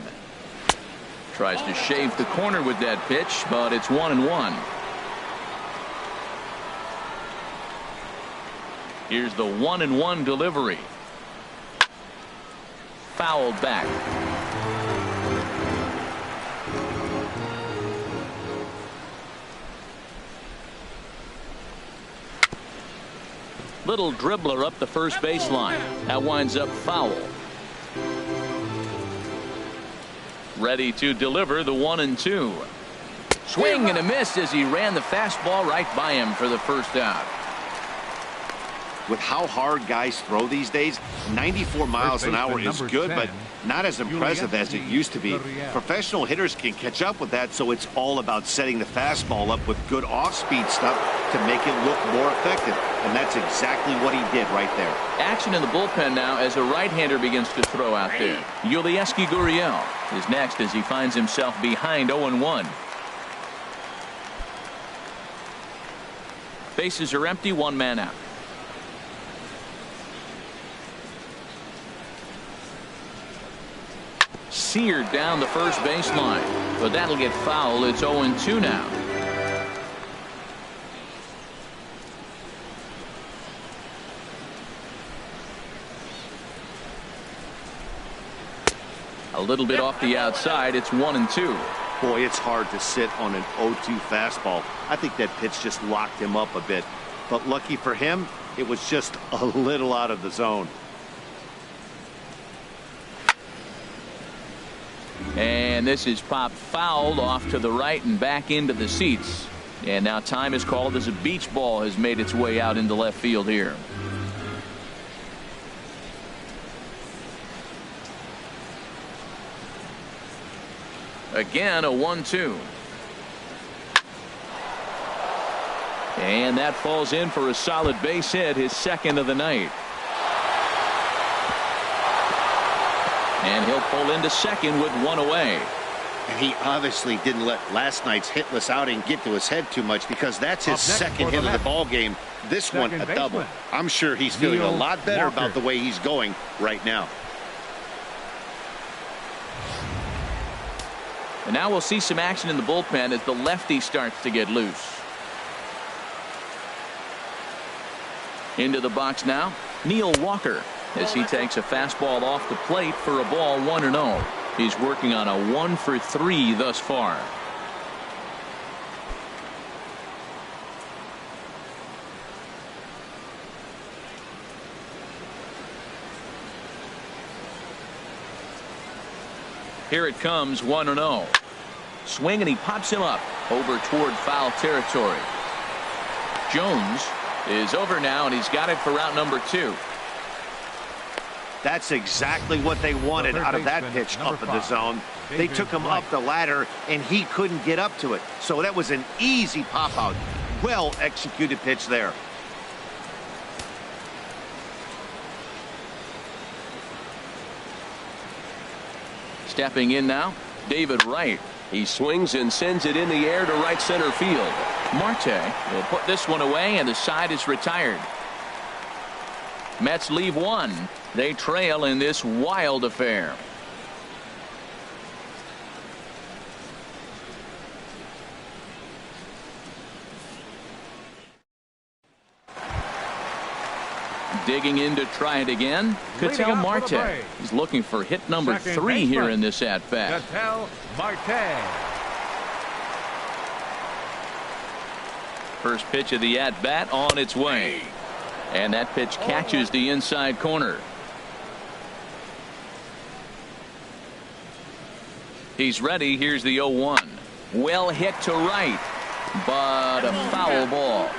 [SPEAKER 1] Tries to shave the corner with that pitch, but it's 1-1. Here's the 1-1 delivery. Fouled back. Little dribbler up the first baseline. That winds up foul. Ready to deliver the 1-2. Swing and a miss as he ran the fastball right by him for the first out.
[SPEAKER 4] With how hard guys throw these days, 94 miles an hour is good, but not as impressive as it used to be. Professional hitters can catch up with that, so it's all about setting the fastball up with good off-speed stuff to make it look more effective, and that's exactly what he did right there.
[SPEAKER 1] Action in the bullpen now as a right-hander begins to throw out there. Yulieski Gurriel is next as he finds himself behind 0-1. Bases are empty, 1 man out. Seared down the first baseline, but that'll get foul. It's 0-2 now. A little bit off the outside. It's 1-2.
[SPEAKER 4] Boy, it's hard to sit on an 0-2 fastball. I think that pitch just locked him up a bit, but lucky for him, it was just a little out of the zone.
[SPEAKER 1] And this is popped fouled off to the right and back into the seats. And now time is called as a beach ball has made its way out into left field here. Again, a 1-2. And that falls in for a solid base hit, his second of the night. And he'll pull into second with 1 away.
[SPEAKER 4] And he obviously didn't let last night's hitless outing get to his head too much, because that's his second hit of the ball game. This one a double. I'm sure he's feeling a lot better about the way he's going right now.
[SPEAKER 1] And now we'll see some action in the bullpen as the lefty starts to get loose. Into the box now, Neil Walker, as he takes a fastball off the plate for a ball 1-0. He's working on a 1-for-3 thus far. Here it comes, 1-0. Swing, and he pops him up over toward foul territory. Jones is over now, and he's got it for out number 2.
[SPEAKER 4] That's exactly what they wanted out of that pitch up in the zone. They took him up the ladder, and he couldn't get up to it. So that was an easy pop out. Well executed pitch there.
[SPEAKER 1] Stepping in now, David Wright.
[SPEAKER 5] He swings and sends it in the air to right center field.
[SPEAKER 1] Marte will put this one away, and the side is retired. Mets leave one. They trail in this wild affair. Digging in to try it again, Ketel Marte. He's looking for hit number 3 here in this at-bat.
[SPEAKER 3] Ketel Marte.
[SPEAKER 1] First pitch of the at-bat on its way. And that pitch catches the inside corner. He's ready. Here's the 0-1. Well hit to right, but a foul ball.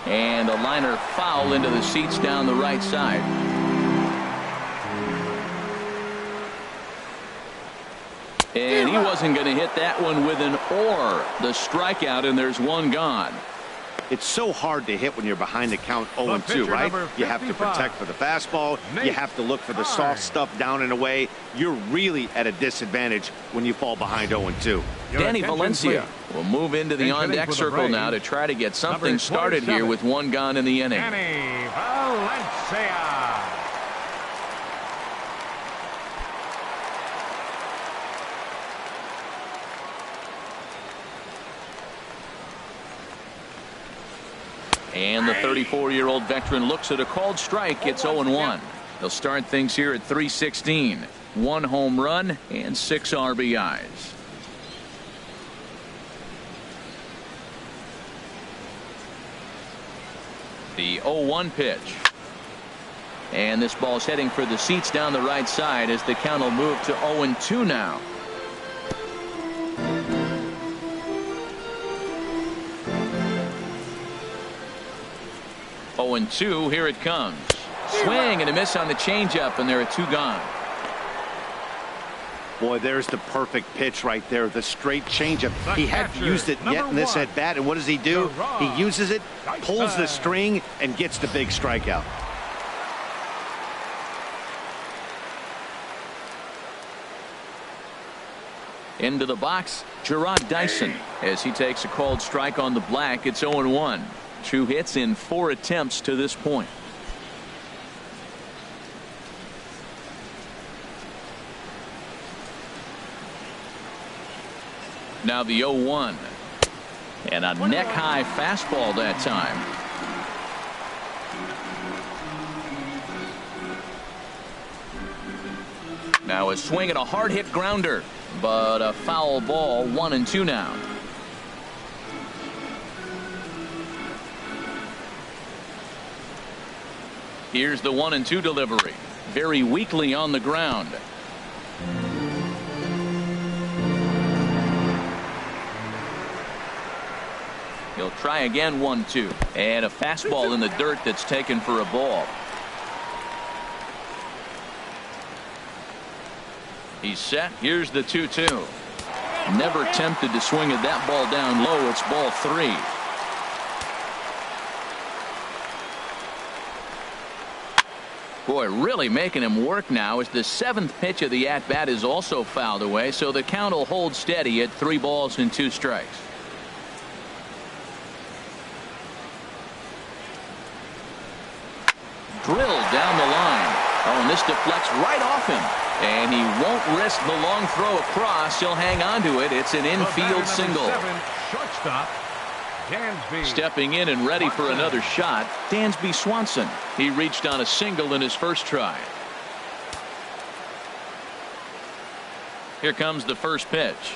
[SPEAKER 1] And a liner foul into the seats down the right side. And he wasn't going to hit that one with an or. The strikeout, and there's one gone.
[SPEAKER 4] It's so hard to hit when you're behind the count 0-2, right? You have to protect for the fastball. You have to look for the soft stuff down and away. You're really at a disadvantage when you fall behind 0-2.
[SPEAKER 1] Danny Valencia will move into the on-deck circle now to try to get something started here with one gone in the inning.
[SPEAKER 3] Danny Valencia.
[SPEAKER 1] And the 34-year-old veteran looks at a called strike. It's 0-1. They'll start things here at 316. 1 home run and 6 RBIs. The 0-1 pitch. And this ball's heading for the seats down the right side as the count will move to 0-2 now. And 2. Here it comes. Swing and a miss on the changeup, and there are 2 gone.
[SPEAKER 4] Boy, there's the perfect pitch right there. The straight changeup. He hadn't used it yet in this at bat, and what does he do? He uses it, pulls the string, and gets the big strikeout.
[SPEAKER 1] Into the box, Gerard Dyson, as he takes a called strike on the black. It's 0-1. 2 hits in 4 attempts to this point. Now the 0-1. And a neck-high fastball that time. Now a swing and a hard-hit grounder, but a foul ball. 1-2 now. Here's the 1-2 delivery. Very weakly on the ground. He'll try again. 1-2. And a fastball in the dirt that's taken for a ball. He's set. Here's the 2-2. Never tempted to swing at that ball down low. It's ball 3. Boy, really making him work now as the 7th pitch of the at-bat is also fouled away, so the count will hold steady at 3 balls and 2 strikes. Drilled this deflects right off him. And he won't risk the long throw across. He'll hang on to it. It's an infield single.
[SPEAKER 3] Shortstop, Dansby.
[SPEAKER 1] Stepping in and ready for another shot, Dansby Swanson. He reached on a single in his first try. Here comes the first pitch.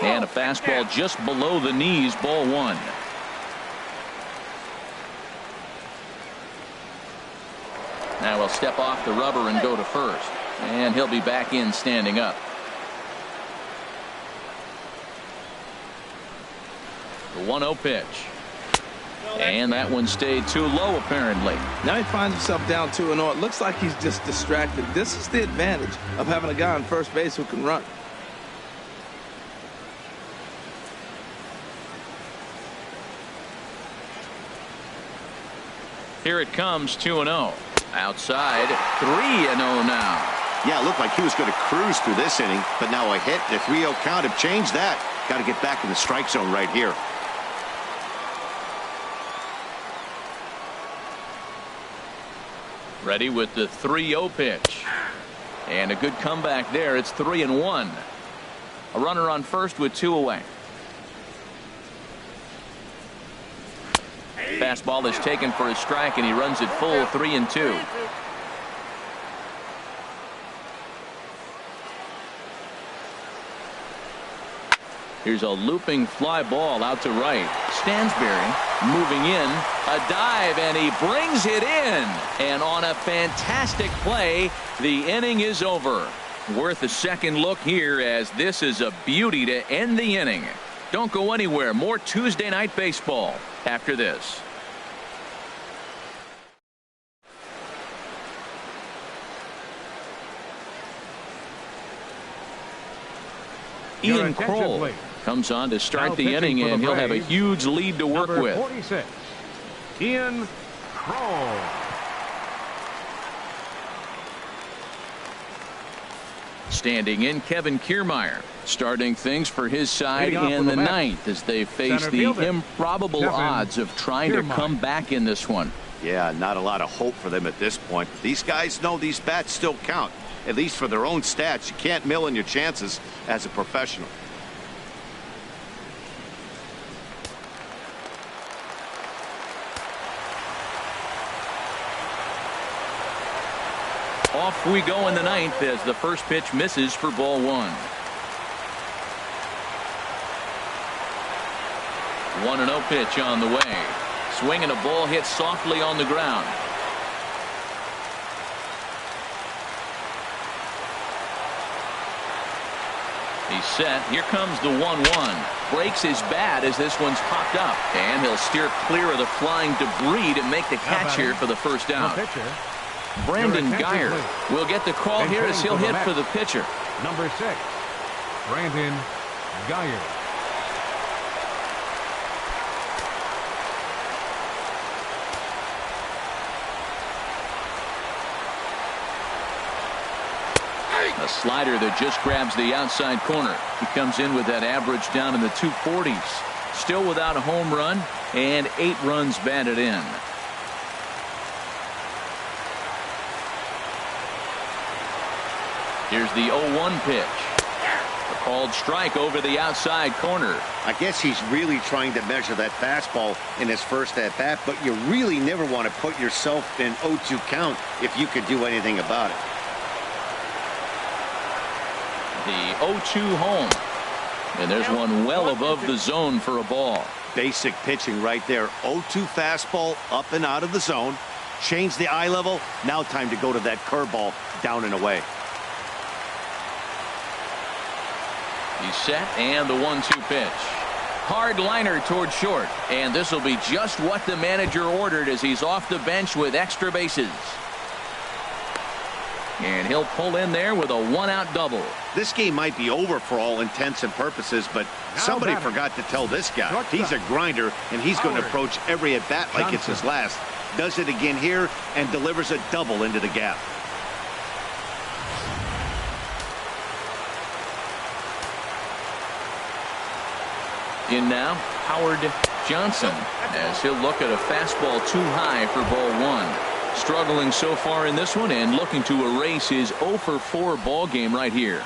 [SPEAKER 1] And a fastball just below the knees, ball one. Now he'll step off the rubber and go to first. And he'll be back in standing up. The 1-0 pitch. And that one stayed too low apparently.
[SPEAKER 2] Now he finds himself down 2-0. It looks like he's just distracted. This is the advantage of having a guy on first base who can run.
[SPEAKER 1] Here it comes, 2-0. Outside, 3-0 now.
[SPEAKER 4] Yeah, it looked like he was going to cruise through this inning, but now a hit, the 3-0 count have changed that. Got to get back in the strike zone right here.
[SPEAKER 1] Ready with the 3-0 pitch. And a good comeback there. It's 3-1. A runner on first with 2 away. Fastball is taken for a strike, and he runs it full, 3-2. Here's a looping fly ball out to right. Stansberry moving in. A dive, and he brings it in. And on a fantastic play, the inning is over. Worth a second look here, as this is a beauty to end the inning. Don't go anywhere. More Tuesday Night Baseball after this. Ian Kroll comes on to start the inning, and he'll have a huge lead to work with.
[SPEAKER 3] 46, Ian Kroll.
[SPEAKER 1] Standing in, Kevin Kiermaier starting things for his side in the ninth as they face the improbable odds of trying to come back in this one.
[SPEAKER 4] Yeah, not a lot of hope for them at this point. These guys know these bats still count, at least for their own stats. You can't mill in your chances as a professional.
[SPEAKER 1] Off we go in the ninth as the first pitch misses for ball one. 1-0 pitch on the way. Swinging a ball hit softly on the ground. He's set. Here comes the 1-1. Breaks his bat as this one's popped up. And he'll steer clear of the flying debris to make the catch here for the first out. Brandon Geyer will get the call here as he'll hit for the pitcher.
[SPEAKER 3] Number 6, Brandon Geyer.
[SPEAKER 1] A slider that just grabs the outside corner. He comes in with that average down in the 240s. Still without a home run and 8 runs batted in. Here's the 0-1 pitch. A called strike over the outside corner.
[SPEAKER 4] I guess he's really trying to measure that fastball in his first at bat, but you really never want to put yourself in 0-2 count if you could do anything about it.
[SPEAKER 1] The 0-2 home. And there's one well above the zone for a ball.
[SPEAKER 4] Basic pitching right there. 0-2 fastball up and out of the zone. Change the eye level. Now time to go to that curveball down and away.
[SPEAKER 1] He's set, and the 1-2 pitch. Hard liner toward short, and this will be just what the manager ordered as he's off the bench with extra bases. And he'll pull in there with a 1-out double.
[SPEAKER 4] This game might be over for all intents and purposes, but somebody forgot to tell this guy he's a grinder, and he's going to approach every at bat like it's his last. Does it again here and delivers a double into the gap.
[SPEAKER 1] In now, Howard Johnson, as he'll look at a fastball too high for ball one. struggling so far in this one and looking to erase his 0 for 4 ball game right here.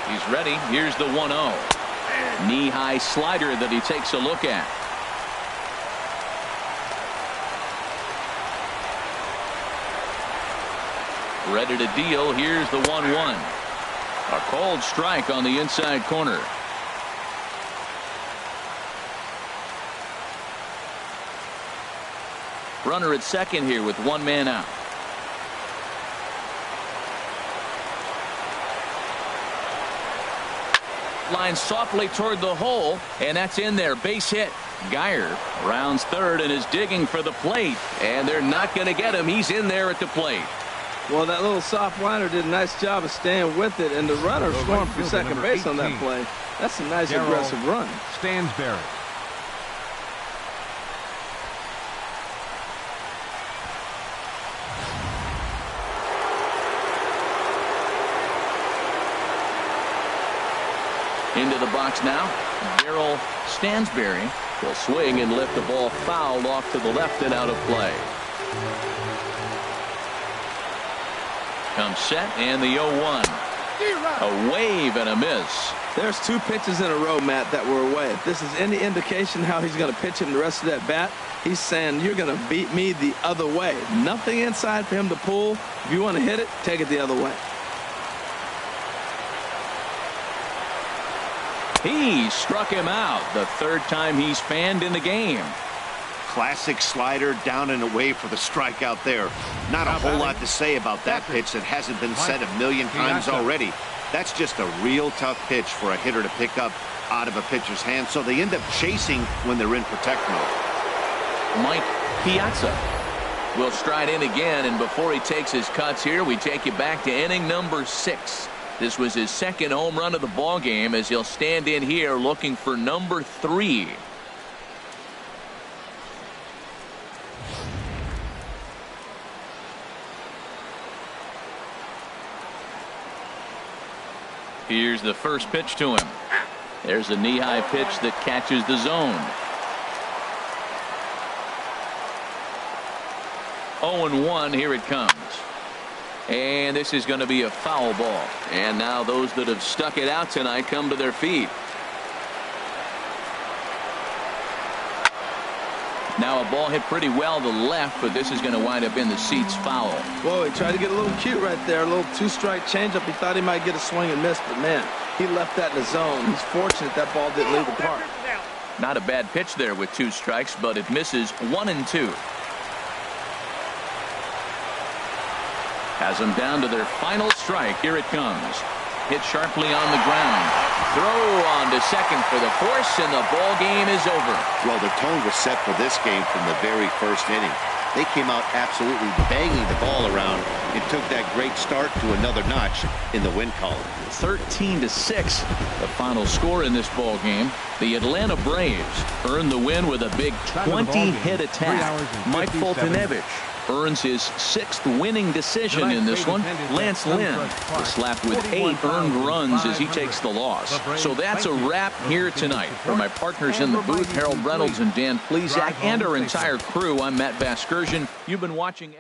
[SPEAKER 1] He's ready. Here's the 1-0. Knee-high slider that he takes a look at. Ready to deal. Here's the 1-1. A cold strike on the inside corner. Runner at second here with 1 man out. Line softly toward the hole, and that's in there. Base hit. Geyer rounds third and is digging for the plate, and they're not going to get him. He's in there at the plate.
[SPEAKER 2] Well, that little soft liner did a nice job of staying with it, and the runner scoring for second base on that play. That's a nice aggressive run.
[SPEAKER 3] Stansberry.
[SPEAKER 1] Into the box now. Darryl Stansberry will swing and lift the ball foul off to the left and out of play. Comes set and the 0-1. A wave and a miss.
[SPEAKER 2] There's 2 pitches in a row, Matt, that were away. If this is any indication how he's going to pitch him the rest of that bat, he's saying you're going to beat me the other way. Nothing inside for him to pull. If you want to hit it, take it the other way.
[SPEAKER 1] He struck him out the 3rd time he's fanned in the game.
[SPEAKER 4] Classic slider down and away for the strikeout there. Not a whole lot to say about that pitch that hasn't been said a million times already. That's just a real tough pitch for a hitter to pick up out of a pitcher's hand, so they end up chasing when they're in protect mode.
[SPEAKER 1] Mike Piazza will stride in again, and before he takes his cuts here, we take you back to inning number 6. This was his 2nd home run of the ball game as he'll stand in here looking for number 3. Here's the first pitch to him. There's a knee-high pitch that catches the zone. 0-1. Here it comes. And this is going to be a foul ball. And now those that have stuck it out tonight come to their feet. Now a ball hit pretty well to the left, but this is going to wind up in the seats foul.
[SPEAKER 2] Whoa, he tried to get a little cute right there. A little 2-strike changeup. He thought he might get a swing and miss, but man, he left that in the zone. He's fortunate that ball didn't leave the park.
[SPEAKER 1] Not a bad pitch there with 2 strikes, but it misses 1 and 2. Has them down to their final strike. Here it comes. Hit sharply on the ground. Throw on to second for the force, and the ball game is over.
[SPEAKER 6] Well, the tone was set for this game from the very first inning. They came out absolutely banging the ball around and took that great start to another notch in the win column.
[SPEAKER 1] 13-6, the final score in this ball game. The Atlanta Braves earned the win with a big 20-hit attack. Mike Foltynewicz earns his 6th winning decision in this one. Lance Lynn is slapped with 8 earned runs as he takes the loss. So that's a wrap here tonight. For my partners in the booth, Harold Reynolds and Dan Plesac, and our entire crew, I'm Matt Vasgersian. You've been watching